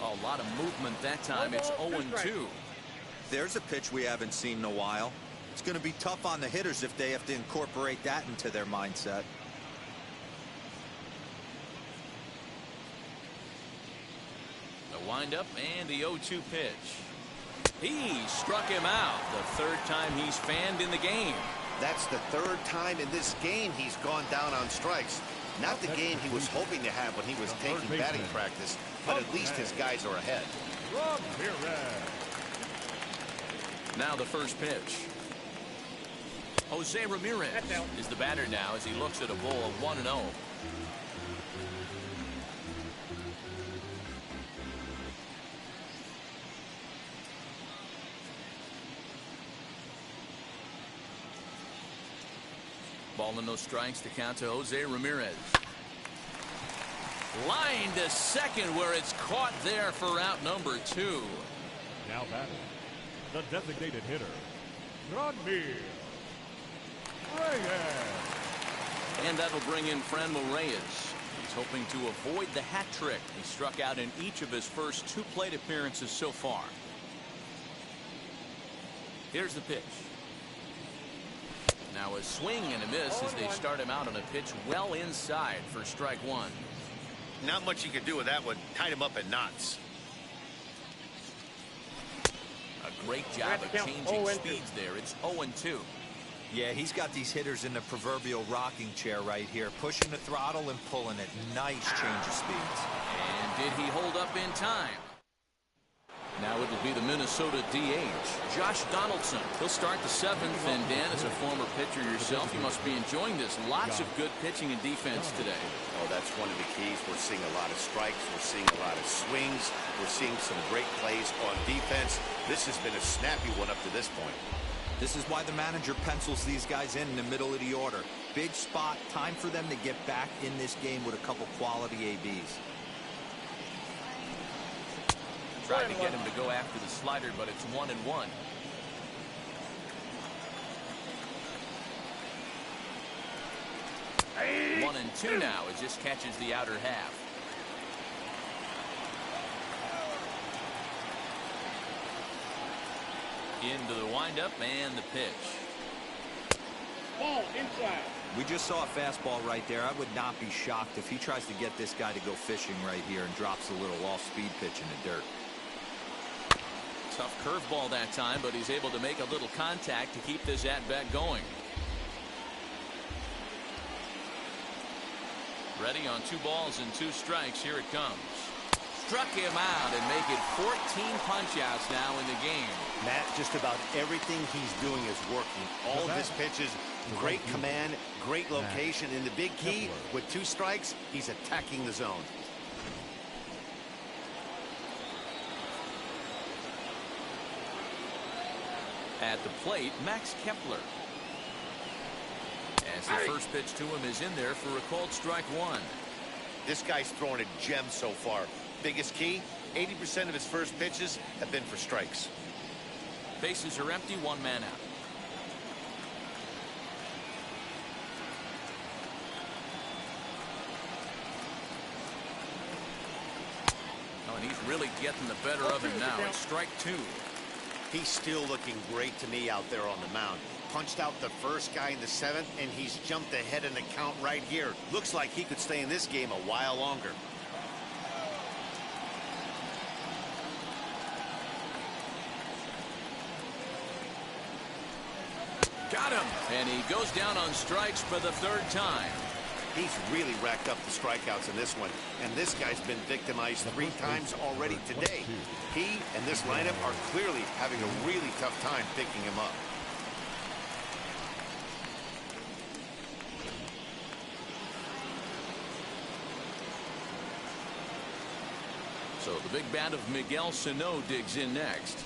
Speaker 1: A lot of movement that time. It's 0-2.
Speaker 3: There's a pitch we haven't seen in a while. It's going to be tough on the hitters if they have to incorporate that into their mindset.
Speaker 1: The windup and the 0-2 pitch. He struck him out. The 3rd time he's fanned in the game.
Speaker 2: That's the 3rd time in this game he's gone down on strikes. Not the game he was hoping to have when he was taking batting practice, but at least his guys are ahead.
Speaker 4: Ramirez.
Speaker 1: Now the first pitch. Jose Ramirez is the batter now as he looks at a ball of 1-0. Ball and no strikes to count to Jose Ramirez. Line to second where it's caught there for out number 2.
Speaker 4: Now batting, the designated hitter, Ramirez.
Speaker 1: And that'll bring in Franmil Reyes. He's hoping to avoid the hat trick. He struck out in each of his first 2 plate appearances so far. Here's the pitch. Now a swing and a miss as they start him out on a pitch well inside for strike 1.
Speaker 2: Not much you can do with that one. Tied him up in knots.
Speaker 1: A great job of changing speeds there. It's 0-2.
Speaker 3: Yeah, he's got these hitters in the proverbial rocking chair right here, pushing the throttle and pulling it. Nice change of speeds.
Speaker 1: And did he hold up in time? Now it'll be the Minnesota DH, Josh Donaldson. He'll start the 7th, and Dan, as a former pitcher yourself, you must be enjoying this. Lots of good pitching and defense today.
Speaker 2: Oh, that's one of the keys. We're seeing a lot of strikes. We're seeing a lot of swings. We're seeing some great plays on defense. This has been a snappy one up to this point.
Speaker 3: This is why the manager pencils these guys in the middle of the order. Big spot, time for them to get back in this game with a couple quality ABs.
Speaker 1: Tried to get him to go after the slider, but it's 1-1. 1-2 now. It just catches the outer half. Into the windup and the pitch.
Speaker 5: Ball inside.
Speaker 3: We just saw a fastball right there. I would not be shocked if he tries to get this guy to go fishing right here and drops a little off-speed pitch in the dirt.
Speaker 1: Tough curveball that time, but he's able to make a little contact to keep this at-bat going. Ready on 2 balls and 2 strikes. Here it comes. Struck him out and make it 14 punch-outs now in the game.
Speaker 2: Matt, just about everything he's doing is working. All of his pitches, great command, great location, and the big key, with 2 strikes, he's attacking the zone.
Speaker 1: At the plate, Max Kepler. As the first pitch to him is in there for a called strike 1.
Speaker 2: This guy's throwing a gem so far. Biggest key, 80% of his first pitches have been for strikes.
Speaker 1: Bases are empty, 1 man out. Oh, and he's really getting the better of him now. It's strike 2.
Speaker 2: He's still looking great to me out there on the mound. Punched out the first guy in the 7th, and he's jumped ahead in the count right here. Looks like he could stay in this game a while longer.
Speaker 1: Got him. And he goes down on strikes for the 3rd time.
Speaker 2: He's really racked up the strikeouts in this one, and this guy's been victimized 3 times already today. He and this lineup are clearly having a really tough time picking him up.
Speaker 1: So the big bat of Miguel Cino digs in next.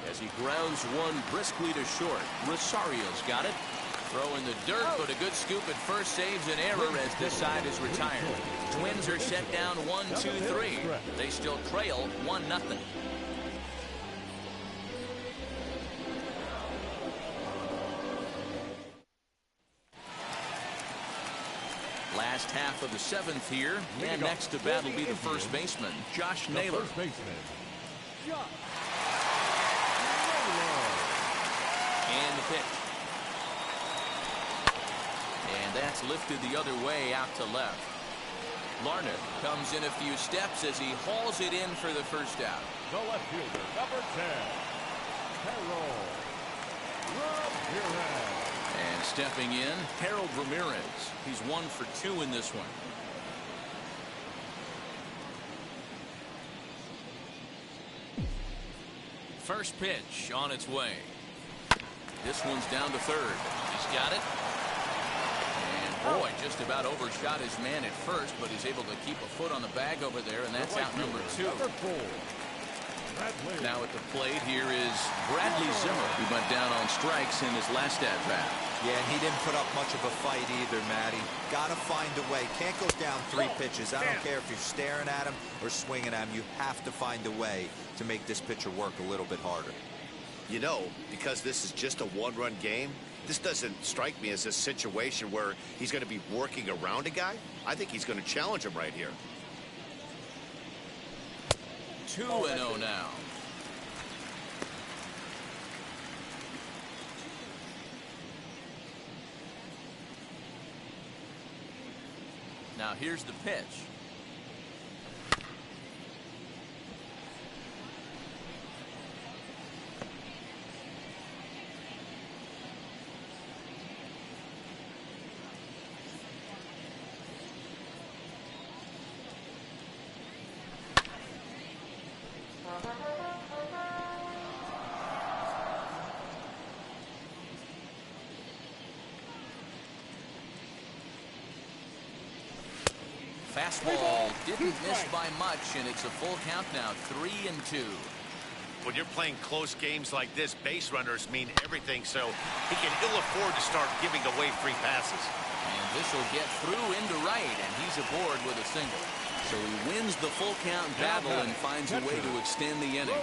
Speaker 1: As he grounds one briskly to short. Rosario's got it. Throw in the dirt, but a good scoop at first saves an error as this side is retired. Twins are set down 1-2-3. They still trail 1-0. Last half of the 7th here, and next to bat will be the first baseman, Josh Naylor. And the pitch. And that's lifted the other way out to left. Larned comes in a few steps as he hauls it in for the first out.
Speaker 4: The left fielder, number 10, Ramirez.
Speaker 1: And stepping in, Harold Ramirez. He's 1 for 2 in this one. First pitch on its way. This one's down to 3rd. He's got it. And boy, just about overshot his man at first, but he's able to keep a foot on the bag over there, and that's out number 2. Now at the plate here is Bradley Zimmer, who went down on strikes in his last at-bat.
Speaker 3: Yeah, and he didn't put up much of a fight either, Matty. Got to find a way. Can't go down 3 pitches. I don't care if you're staring at him or swinging at him. You have to find a way to make this pitcher work a little bit harder.
Speaker 2: You know, because this is just a 1-run game, this doesn't strike me as a situation where he's going to be working around a guy. I think he's going to challenge him right here.
Speaker 1: 2-0 now. Now here's the pitch. Fastball didn't miss by much, and it's a full count now, 3-2.
Speaker 2: When you're playing close games like this, base runners mean everything, so he can ill afford to start giving away free passes.
Speaker 1: And this will get through into right, and he's aboard with a single. So he wins the full count battle and finds a way to extend the inning.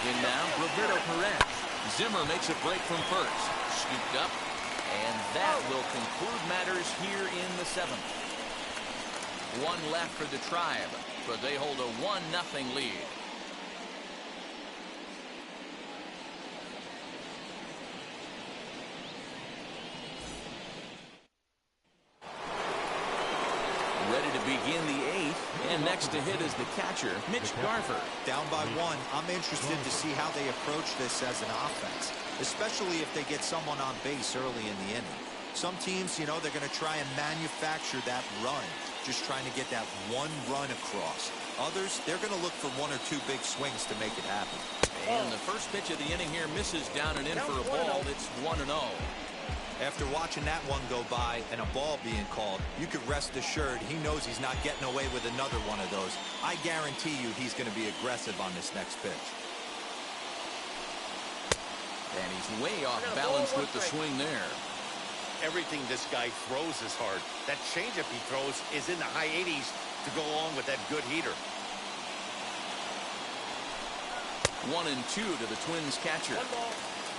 Speaker 1: In now, Roberto Perez. Zimmer makes a break from first. Scooped up. And that will conclude matters here in the 7th. 1 left for the Tribe, but they hold a 1-0 lead. Ready to begin the 8th. And next to hit is the catcher, Mitch Garver.
Speaker 3: Down by 1, I'm interested to see how they approach this as an offense, especially if they get someone on base early in the inning. Some teams, you know, they're going to try and manufacture that run, just trying to get that one run across. Others, they're going to look for 1 or 2 big swings to make it happen.
Speaker 1: And the first pitch of the inning here misses down and in for a ball. It's 1-0.
Speaker 3: After watching that one go by and a ball being called, you could rest assured he knows he's not getting away with another one of those. I guarantee you he's going to be aggressive on this next pitch.
Speaker 1: And he's way off balance with the swing there.
Speaker 2: Everything this guy throws is hard. That changeup he throws is in the high 80s to go along with that good heater.
Speaker 1: 1-2 to the Twins catcher.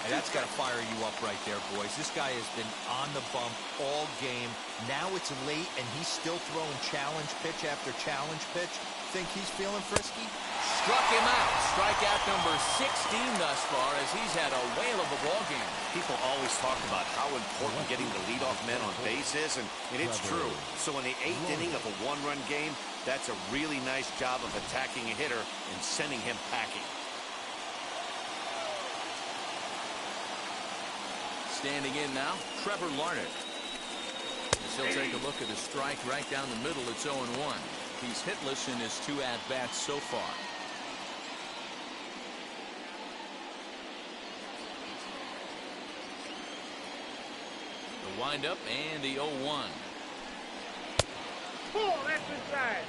Speaker 3: And that's got to fire you up right there, boys. This guy has been on the bump all game. Now it's late, and he's still throwing challenge pitch after challenge pitch. Think he's feeling frisky?
Speaker 1: Struck him out. Strikeout number 16 thus far, as he's had a whale of a ball game.
Speaker 2: People always talk about how important getting the leadoff man on base is, and it's true. So in the 8th inning of a 1-run game, that's a really nice job of attacking a hitter and sending him packing.
Speaker 1: Standing in now, Trevor Larned. He'll take a look at his strike right down the middle. It's 0-1. He's hitless in his 2 at-bats so far. The windup and the 0-1.
Speaker 5: Pull, that's inside.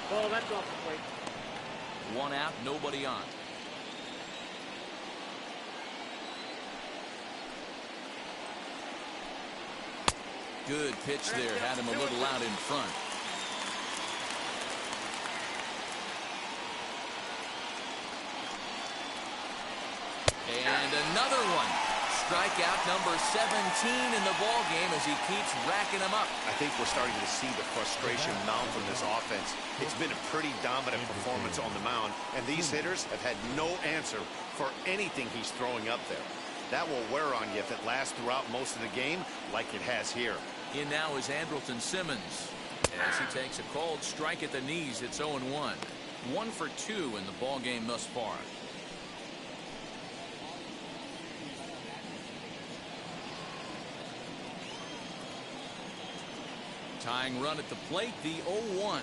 Speaker 5: Ball, that's off the plate.
Speaker 1: 1 out, nobody on. Good pitch there, had him a little out in front. And another one. Strikeout number 17 in the ball game as he keeps racking them up.
Speaker 2: I think we're starting to see the frustration mount from this offense. It's been a pretty dominant performance on the mound, and these hitters have had no answer for anything he's throwing up there. That will wear on you if it lasts throughout most of the game like it has here.
Speaker 1: In now is Andrewton Simmons as he takes a called strike at the knees. It's 0-1. 1 for 2 in the ball game thus far. Tying run at the plate, the 0-1.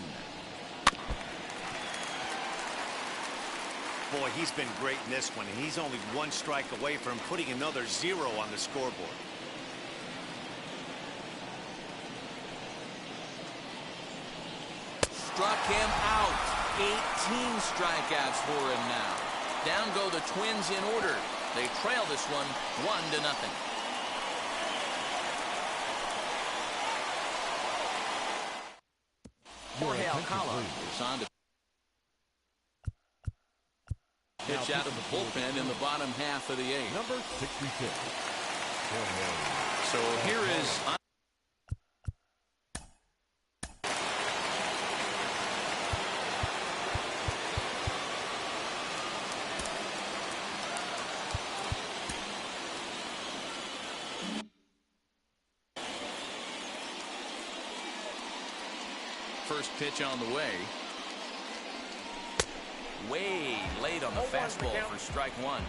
Speaker 2: Boy, he's been great in this one, and he's only 1 strike away from putting another 0 on the scoreboard.
Speaker 1: Struck him out. 18 strikeouts for him now. Down go the Twins in order. They trail this one 1-0. Jorge Alcala is on to pitch out of the bullpen in the bottom half of the 8th.
Speaker 4: Number 66.
Speaker 1: So here is first pitch on the way. Way late on the fastball for strike 1.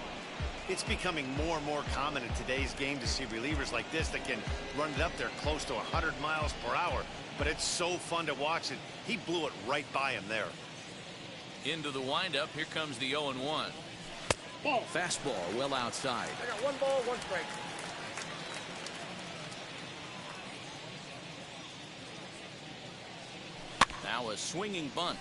Speaker 2: It's becoming more and more common in today's game to see relievers like this that can run it up there close to 100 miles per hour. But it's so fun to watch it. He blew it right by him there.
Speaker 1: Into the windup. Here comes the 0-1.
Speaker 5: Ball.
Speaker 1: Fastball well outside.
Speaker 5: I got 1 ball, 1 strike.
Speaker 1: Now a swinging bunt.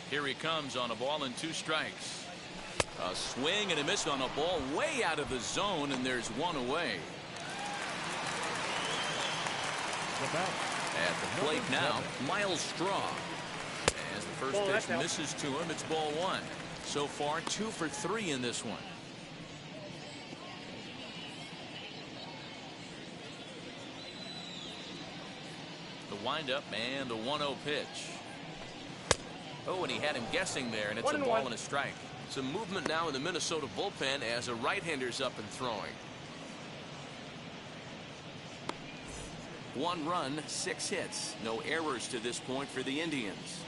Speaker 1: Here he comes on a ball and 2 strikes. A swing and a miss on a ball way out of the zone, and there's 1 away. At the plate now, Miles Straw. As the first pitch misses to him, it's ball 1. So far, 2 for 3 in this one. The The windup and the 1-0 pitch. Oh, and he had him guessing there, and it's a ball and a strike. Some movement now in the Minnesota bullpen as a right-hander's up and throwing. 1 run, 6 hits. No errors to this point for the Indians.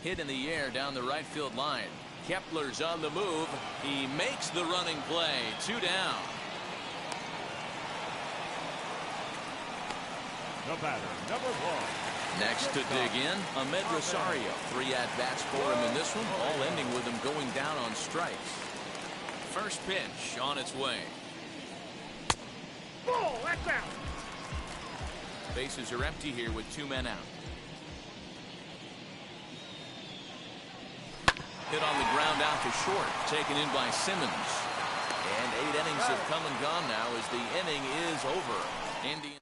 Speaker 1: Hit in the air down the right field line. Kepler's on the move. He makes the running play. 2 down.
Speaker 4: The batter, number 1.
Speaker 1: Next to dig in, Ahmed Rosario. 3 at-bats for him in this one, all ending with him going down on strikes. First pitch on its way.
Speaker 5: Ball, that's out.
Speaker 1: Bases are empty here with 2 men out. Hit on the ground out to short, taken in by Simmons. And 8 innings have come and gone now as the inning is over. Indian.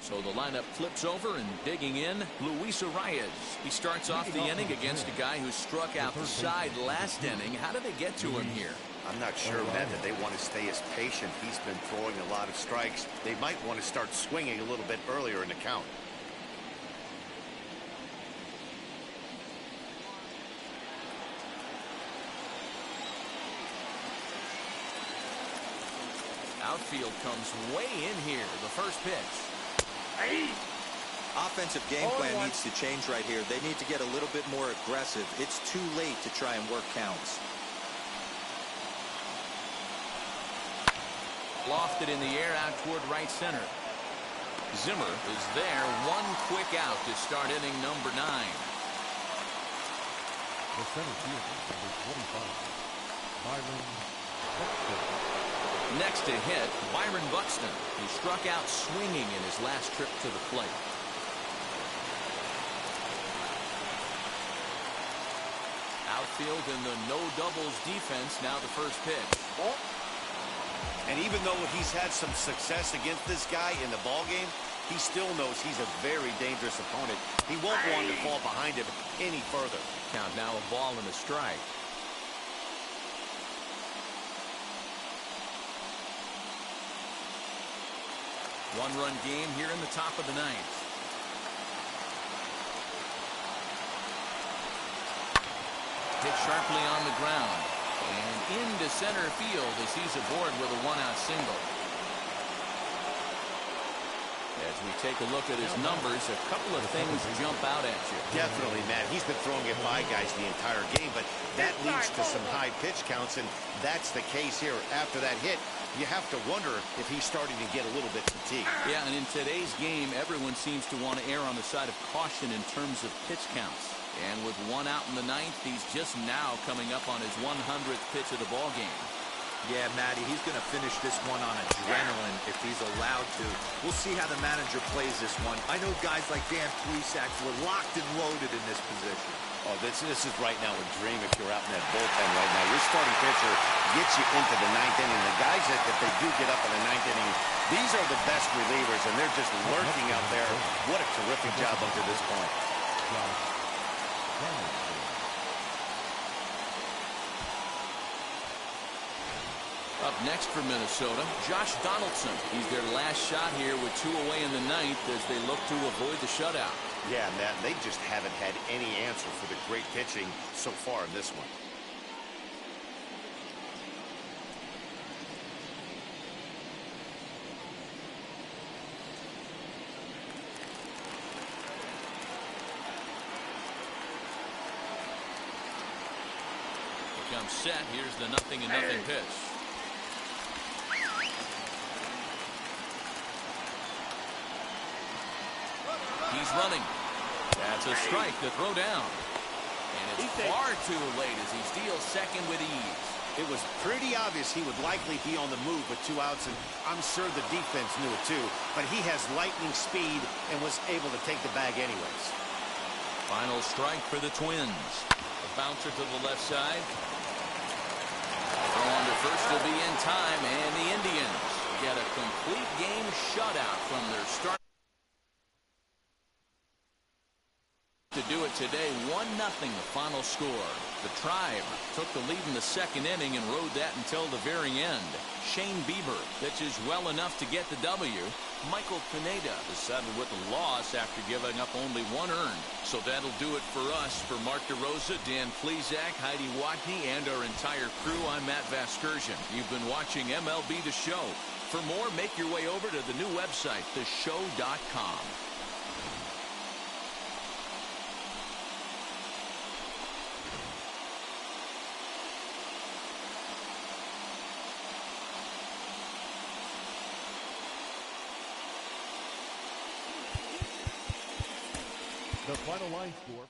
Speaker 1: So the lineup flips over, and digging in, Luis Arias. He starts off the inning against a guy who struck out the side last inning. How did they get to him here?
Speaker 2: I'm not sure, Matt, that they want to stay as patient. He's been throwing a lot of strikes. They might want to start swinging a little bit earlier in the count.
Speaker 1: Outfield comes way in here. The first pitch.
Speaker 3: Offensive game plan needs to change right here. They need to get a little bit more aggressive. It's too late to try and work counts.
Speaker 1: Lofted in the air out toward right center. Zimmer is there. 1 quick out to start inning number 9.
Speaker 4: The center fielder, number 25, Byron Buxton.
Speaker 1: Next to hit, Byron Buxton, who struck out swinging in his last trip to the plate. Outfield in the no doubles defense. Now the first pitch.
Speaker 2: And even though he's had some success against this guy in the ball game, he still knows he's a very dangerous opponent. He won't want to fall behind him any further.
Speaker 1: Count now a ball and a strike. One-run game here in the top of the 9th. Hit sharply on the ground and into center field as he's aboard with a 1-out single. As we take a look at his numbers, a couple of things jump out at you.
Speaker 2: Definitely, Matt. He's been throwing it by guys the entire game, but that leads to some high pitch counts, and that's the case here. After that hit, you have to wonder if he's starting to get a little bit fatigued.
Speaker 1: Yeah, and in today's game, everyone seems to want to err on the side of caution in terms of pitch counts. And with 1 out in the 9th, he's just now coming up on his 100th pitch of the ball game.
Speaker 3: Yeah, Matty, he's going to finish this one on adrenaline if he's allowed to. We'll see how the manager plays this one. I know guys like Dan Plesac were locked and loaded in this position.
Speaker 2: Oh, this is right now a dream if you're out in that bullpen right now. Your starting pitcher gets you into the 9th inning. The guys that if they do get up in the 9th inning, these are the best relievers, and they're just lurking out there. What a terrific job up to this point.
Speaker 1: Up next for Minnesota, Josh Donaldson. He's their last shot here with 2 away in the 9th as they look to avoid the shutout.
Speaker 2: Yeah, Matt, they just haven't had any answer for the great pitching so far in this one.
Speaker 1: He comes set. Here's the 0-0 pitch. He's running. That's a strike to throw down. And it's far too late as he steals second with ease.
Speaker 2: It was pretty obvious he would likely be on the move with 2 outs, and I'm sure the defense knew it too. But he has lightning speed and was able to take the bag anyways.
Speaker 1: Final strike for the Twins. A bouncer to the left side. Throw on to first will be in time, and the Indians get a complete game shutout from their start. To do it today 1-0 the final score. The Tribe took the lead in the second inning and rode that until the very end. Shane Bieber pitches well enough to get the W. Michael Pineda is saddled with a loss after giving up only 1 earned. So that'll do it for us. For Mark DeRosa, Dan Plesac, Heidi Watney, and our entire crew, I'm Matt Vasgersian. You've been watching MLB The Show. For more, make your way over to the new website, theshow.com.
Speaker 4: The final line score.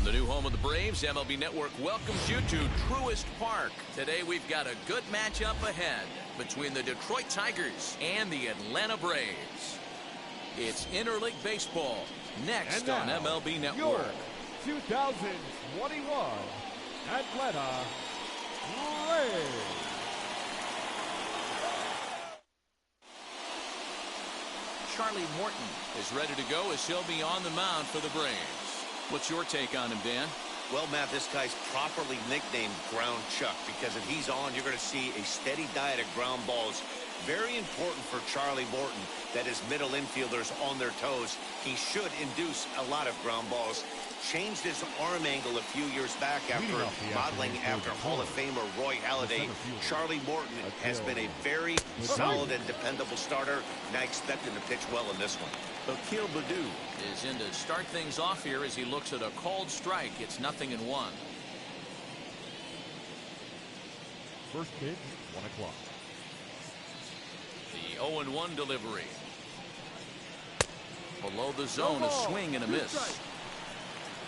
Speaker 1: From the new home of the Braves, MLB Network welcomes you to Truist Park. Today we've got a good matchup ahead between the Detroit Tigers and the Atlanta Braves. It's interleague baseball next on MLB Network.
Speaker 4: Your 2021 Atlanta Braves.
Speaker 1: Charlie Morton is ready to go as he'll be on the mound for the Braves. What's your take on him, Dan?
Speaker 2: Well, Matt, this guy's properly nicknamed Ground Chuck because if he's on, you're going to see a steady diet of ground balls. Very important for Charlie Morton that his middle infielders on their toes. He should induce a lot of ground balls. Changed his arm angle a few years back after modeling after Hall of Famer Roy Halladay. Charlie Morton has been a very solid and dependable starter, and I expect him to pitch well in this one.
Speaker 1: Akil Baddoo is in to start things off here as he looks at a called strike. It's 0-1.
Speaker 4: First pitch, 1 o'clock.
Speaker 1: The 0-1 delivery. Below the zone, a swing and a miss.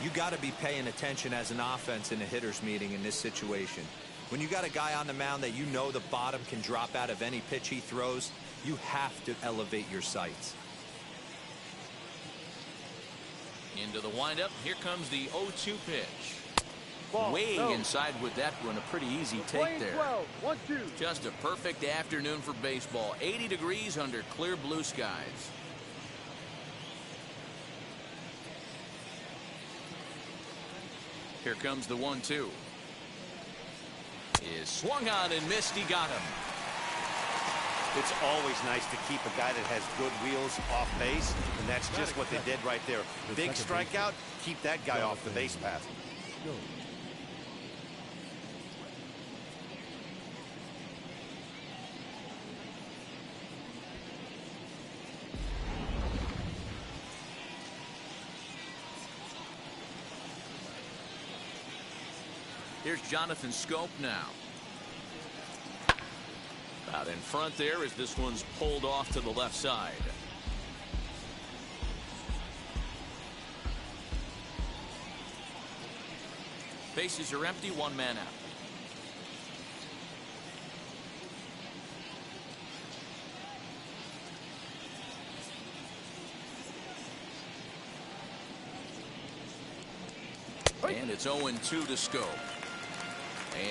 Speaker 3: You got to be paying attention as an offense in a hitter's meeting in this situation. When you got a guy on the mound that you know the bottom can drop out of any pitch he throws, you have to elevate your sights.
Speaker 1: Into the windup. Here comes the 0-2 pitch.
Speaker 5: Ball,
Speaker 1: Way
Speaker 5: no.
Speaker 1: inside with that one. A pretty easy take there.
Speaker 5: 1-2.
Speaker 1: Just a perfect afternoon for baseball. 80 degrees under clear blue skies. Here comes the 1-2. Is swung on and missed. He got him.
Speaker 2: It's always nice to keep a guy that has good wheels off base, and that's just what they did right there. Big strikeout, keep that guy off the base path.
Speaker 1: Here's Jonathan Scope now. Out in front there as this one's pulled off to the left side. Bases are empty, one man out. And it's 0-2 to Scope.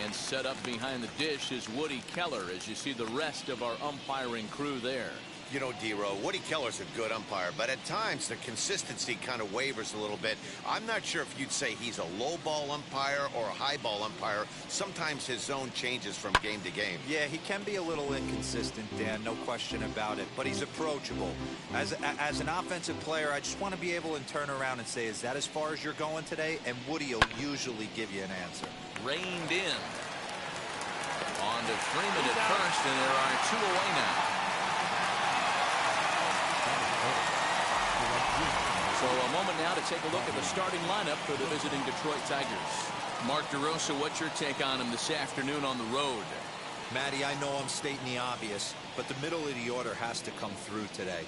Speaker 1: And set up behind the dish is Woody Keller as you see the rest of our umpiring crew there.
Speaker 2: You know, D-Row, Woody Keller's a good umpire, but at times the consistency kind of wavers a little bit. I'm not sure if you'd say he's a low ball umpire or a high ball umpire. Sometimes his zone changes from game to game.
Speaker 3: Yeah, he can be a little inconsistent, Dan, no question about it, but he's approachable. As an offensive player, I just want to be able to turn around and say, is that as far as you're going today? And Woody will usually give you an answer.
Speaker 1: Reined in. On to Freeman at first, and there are two away now. So a moment now to take a look at the starting lineup for the visiting Detroit Tigers. Mark DeRosa, what's your take on him this afternoon on the road?
Speaker 3: Matty, I know I'm stating the obvious, but the middle of the order has to come through today.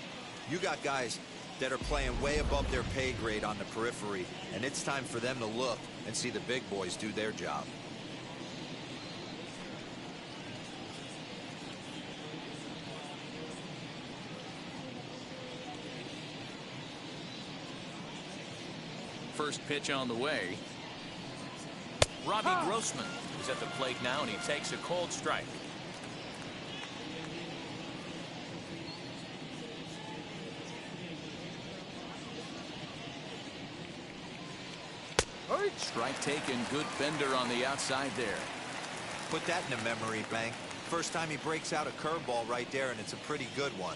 Speaker 3: You got guys that are playing way above their pay grade on the periphery, and it's time for them to look and see the big boys do their job.
Speaker 1: First pitch on the way. Robbie Grossman is at the plate now, and he takes a cold strike. Strike taken. Good bender on the outside there.
Speaker 3: Put that in a memory bank. First time he breaks out a curveball right there, and it's a pretty good one.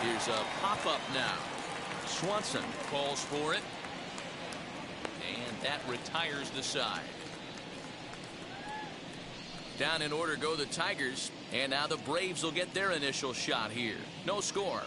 Speaker 1: Here's a pop-up now. Swanson calls for it. And that retires the side. Down in order go the Tigers. And now the Braves will get their initial shot here. No score.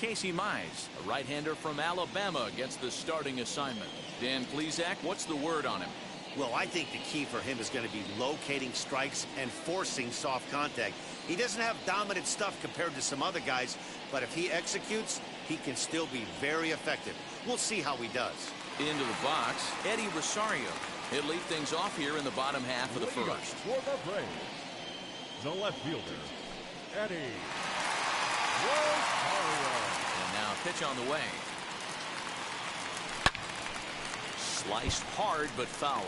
Speaker 1: Casey Mize, a right-hander from Alabama, gets the starting assignment. Dan Plesac, what's the word on him?
Speaker 2: Well, I think the key for him is going to be locating strikes and forcing soft contact. He doesn't have dominant stuff compared to some other guys, but if he executes, he can still be very effective. We'll see how he does.
Speaker 1: Into the box, Eddie Rosario. He'll lead things off here in the bottom half of the first.
Speaker 4: For the Braves, the left fielder, Eddie Rosario.
Speaker 1: And now pitch on the way. Sliced hard but foul.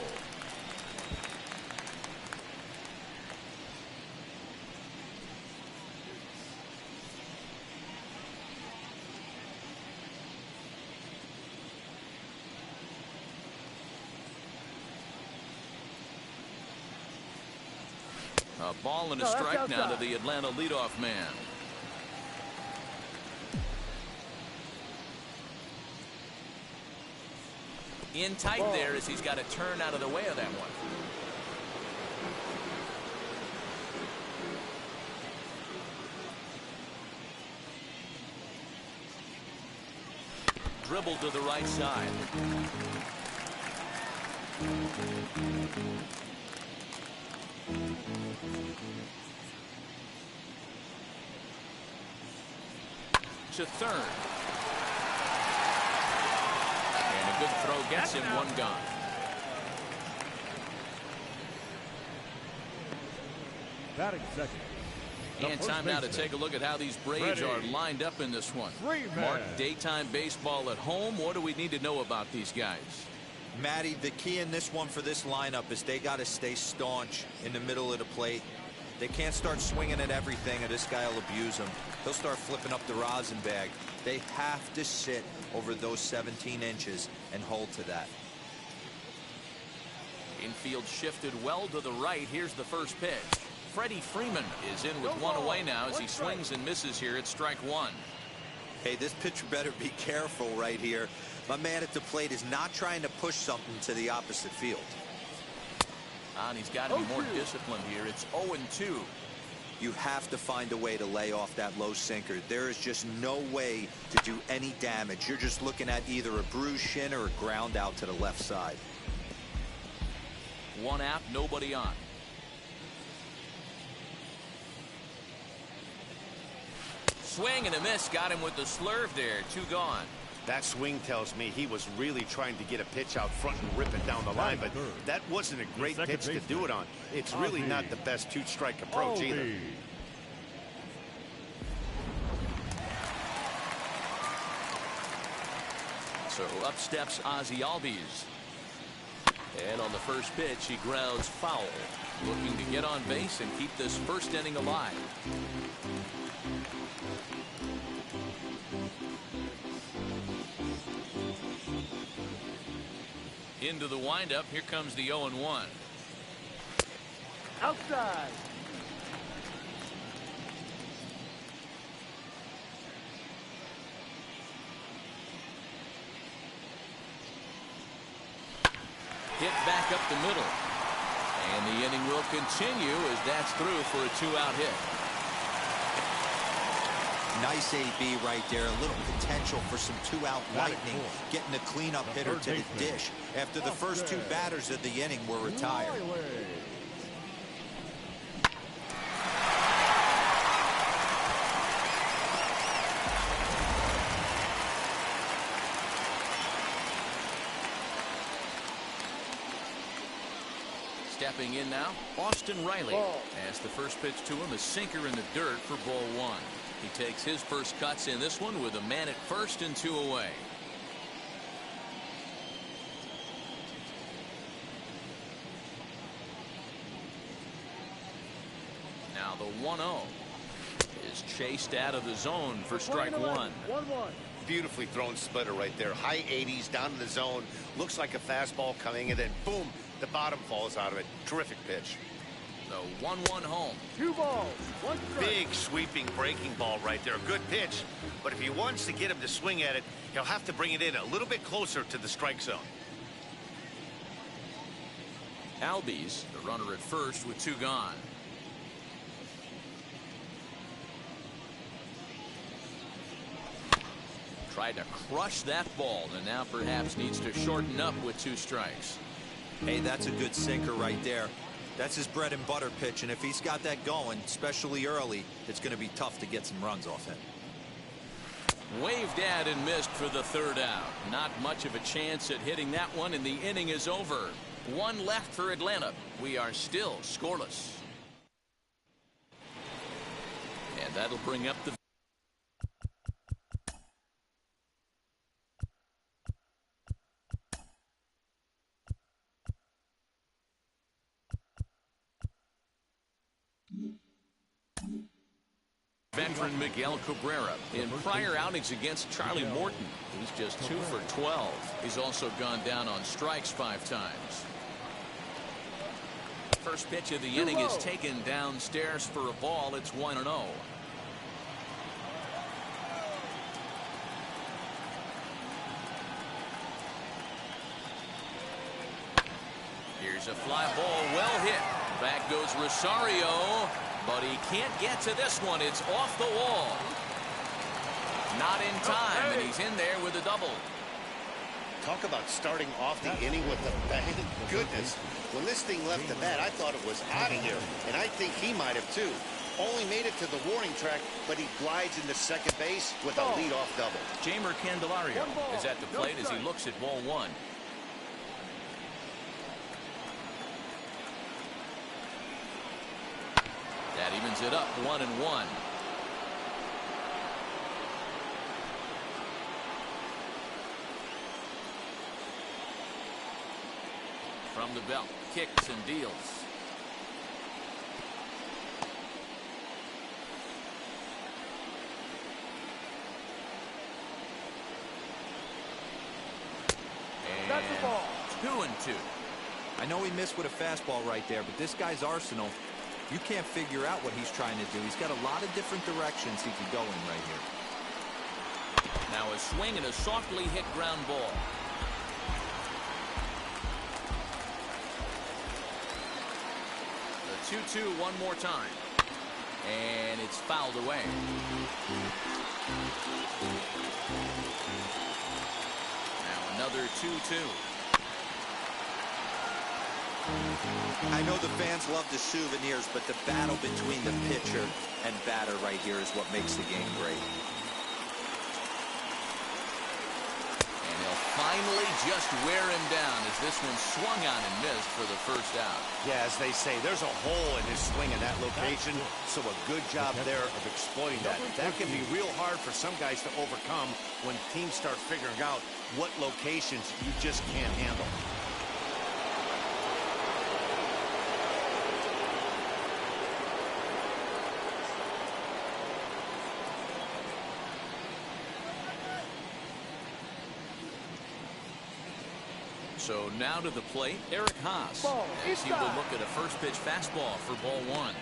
Speaker 1: A ball and a strike now to the Atlanta leadoff man. In tight there as he's got to turn out of the way of that one. dribble to the right side. To third. And a good throw gets him one gone.
Speaker 4: Batting second.
Speaker 1: And time now to take a look at how these Braves are lined up in this one. Mark, daytime baseball at home. What do we need to know about these guys?
Speaker 3: Matty, the key in this one for this lineup is they got to stay staunch in the middle of the plate. They can't start swinging at everything, or this guy will abuse them. He'll start flipping up the rosin bag. They have to sit over those 17 inches and hold to that.
Speaker 1: Infield shifted well to the right. Here's the first pitch. Freddie Freeman is in with one away now as he swings and misses here at strike one.
Speaker 3: Hey, this pitcher better be careful right here. My man at the plate is not trying to push something to the opposite field.
Speaker 1: And he's got to be more disciplined here. It's 0-2.
Speaker 3: You have to find a way to lay off that low sinker. There is just no way to do any damage. You're just looking at either a bruised shin or a ground out to the left side.
Speaker 1: One out, nobody on. Swing and a miss. Got him with the slurve there. Two gone.
Speaker 2: That swing tells me he was really trying to get a pitch out front and rip it down the line, but that wasn't a great pitch to do it on. It's really not the best two-strike approach either.
Speaker 1: So up steps Ozzie Albies. And on the first pitch, he grounds foul. Looking to get on base and keep this first inning alive. Into the windup. Here comes the 0-1.
Speaker 5: Outside.
Speaker 1: Hit back up the middle. And the inning will continue as that's through for a two-out hit.
Speaker 3: Nice AB right there. A little potential for some two-out lightning. Getting a cleanup hitter to the dish after the first two batters of the inning were retired.
Speaker 1: Stepping in now, Austin Riley. As the first pitch to him, a sinker in the dirt for ball one. He takes his first cuts in this one with a man at first and two away. Now the 1-0 is chased out of the zone for strike one.
Speaker 5: 1-1.
Speaker 2: Beautifully thrown splitter right there. High 80s down in the zone. Looks like a fastball coming in, and boom, the bottom falls out of it. Terrific pitch.
Speaker 1: The 1-1 home.
Speaker 5: 2 balls, 1 strike.
Speaker 2: Big sweeping breaking ball right there. Good pitch, but if he wants to get him to swing at it, he'll have to bring it in a little bit closer to the strike zone.
Speaker 1: Albies, the runner at first with two gone. Tried to crush that ball and now perhaps needs to shorten up with two strikes.
Speaker 3: Hey, that's a good sinker right there. That's his bread and butter pitch, and if he's got that going, especially early, it's going to be tough to get some runs off him.
Speaker 1: Waved at and missed for the third out. Not much of a chance at hitting that one, and the inning is over. One left for Atlanta. We are still scoreless. And that'll bring up the veteran Miguel Cabrera. In prior outings against Charlie Morton, he's just 2 for 12. He's also gone down on strikes 5 times. First pitch of the inning is taken downstairs for a ball. It's 1-0. Here's a fly ball, well hit. Back goes Rosario. But he can't get to this one. It's off the wall. Not in time, and he's in there with a double.
Speaker 2: Talk about starting off the inning with a bang. Goodness, when this thing left the bat, I thought it was out of here, and I think he might have too. Only made it to the warning track, but he glides into second base with a leadoff double.
Speaker 1: Jamer Candelario is at the plate as he looks at ball one. That evens it up 1-1. From the belt, kicks and deals.
Speaker 5: That's the ball.
Speaker 1: 2-2.
Speaker 3: I know he missed with a fastball right there, but this guy's arsenal, you can't figure out what he's trying to do. He's got a lot of different directions he could go in right here.
Speaker 1: Now a swing and a softly hit ground ball. The 2-2 one more time. And it's fouled away. Now another 2-2.
Speaker 3: I know the fans love the souvenirs, but the battle between the pitcher and batter right here is what makes the game great.
Speaker 1: And he'll finally just wear him down as this one swung on and missed for the first out.
Speaker 2: Yeah, as they say, there's a hole in his swing in that location, so a good job there of exploiting that. That can be real hard for some guys to overcome when teams start figuring out what locations you just can't handle.
Speaker 1: So now to the plate, Eric Haas, as he will look at a first pitch fastball for ball one.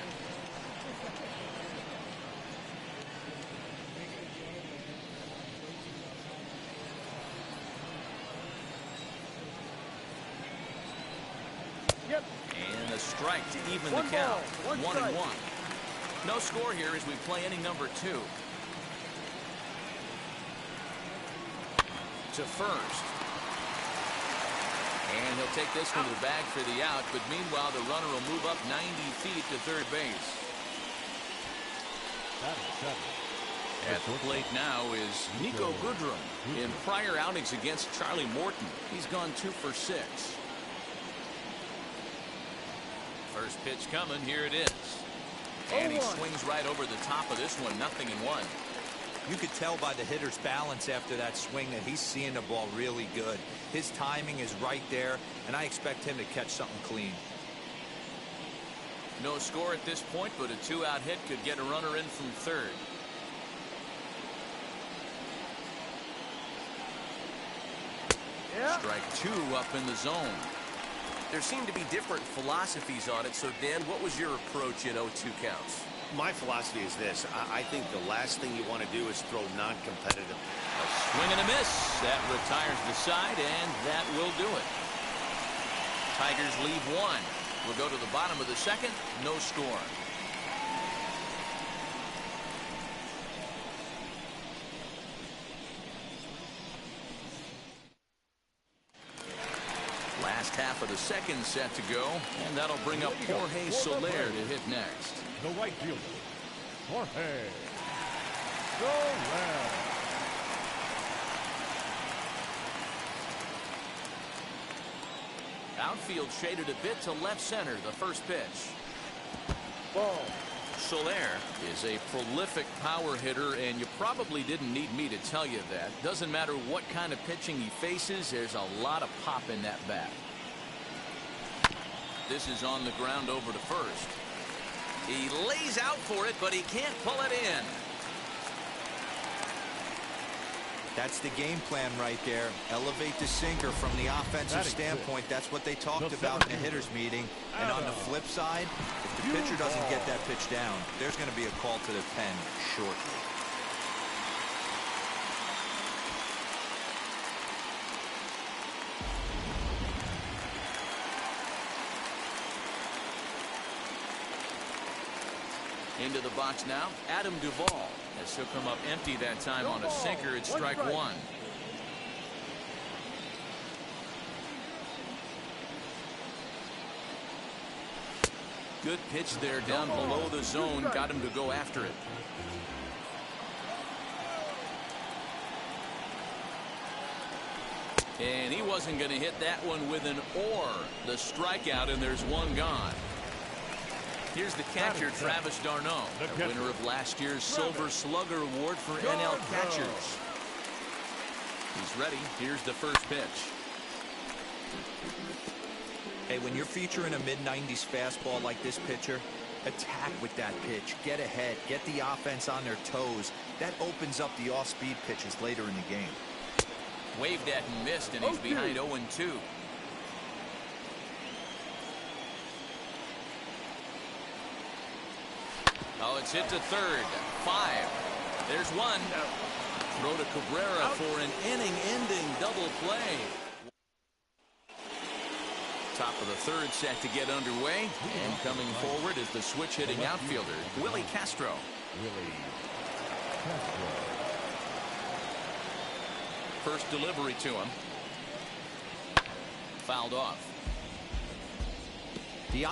Speaker 5: Yep.
Speaker 1: And a strike to even the count. 1-1. No score here as we play inning number 2. To first. And he'll take this one to the bag for the out, but meanwhile the runner will move up 90 feet to third base. At the plate now is Nico Goodrum. In prior outings against Charlie Morton, he's gone 2 for 6. First pitch coming, here it is. And he swings right over the top of this one, 0-1.
Speaker 3: You could tell by the hitter's balance after that swing that he's seeing the ball really good. His timing is right there, and I expect him to catch something clean.
Speaker 1: No score at this point, but a 2-out hit could get a runner in from third.
Speaker 5: Yeah.
Speaker 1: Strike 2 up in the zone.
Speaker 7: There seem to be different philosophies on it. So, Dan, what was your approach at 0-2 counts?
Speaker 2: My philosophy is this. I think the last thing you want to do is throw non-competitive.
Speaker 1: A swing and a miss. That retires the side, and that will do it. Tigers leave 1. We'll go to the bottom of the second. No score. Last half of the second set to go, and that'll bring up Jorge Soler to hit next.
Speaker 4: The right fielder, Jorge Soler.
Speaker 1: Outfield shaded a bit to left center, the first pitch.
Speaker 5: Ball.
Speaker 1: Soler is a prolific power hitter, and you probably didn't need me to tell you that. Doesn't matter what kind of pitching he faces, there's a lot of pop in that bat. This is on the ground over to first. He lays out for it, but he can't pull it in.
Speaker 3: That's the game plan right there. Elevate the sinker from the offensive standpoint. That's what they talked about in the hitters meeting. And on the flip side, if the pitcher doesn't get that pitch down, there's going to be a call to the pen shortly.
Speaker 1: Into the box now, Adam Duvall, as he'll come up empty that time on a sinker at strike 1. Good pitch there down below the zone. Got him to go after it. And he wasn't going to hit that one with an or. The strikeout, and there's one gone. Here's the catcher, Travis d'Arnaud, the winner of last year's Silver Slugger Award for NL catchers. He's ready. Here's the first pitch.
Speaker 3: Hey, when you're featuring a mid-90s fastball like this pitcher, attack with that pitch. Get ahead. Get the offense on their toes. That opens up the off-speed pitches later in the game.
Speaker 1: Waved at and missed, and he's behind 0-2. Oh, it's hit to third. 5. There's one. Throw to Cabrera for an inning-ending double play. Top of the third set to get underway. And coming forward is the switch-hitting outfielder, Willie Castro. First delivery to him. Fouled off.
Speaker 3: The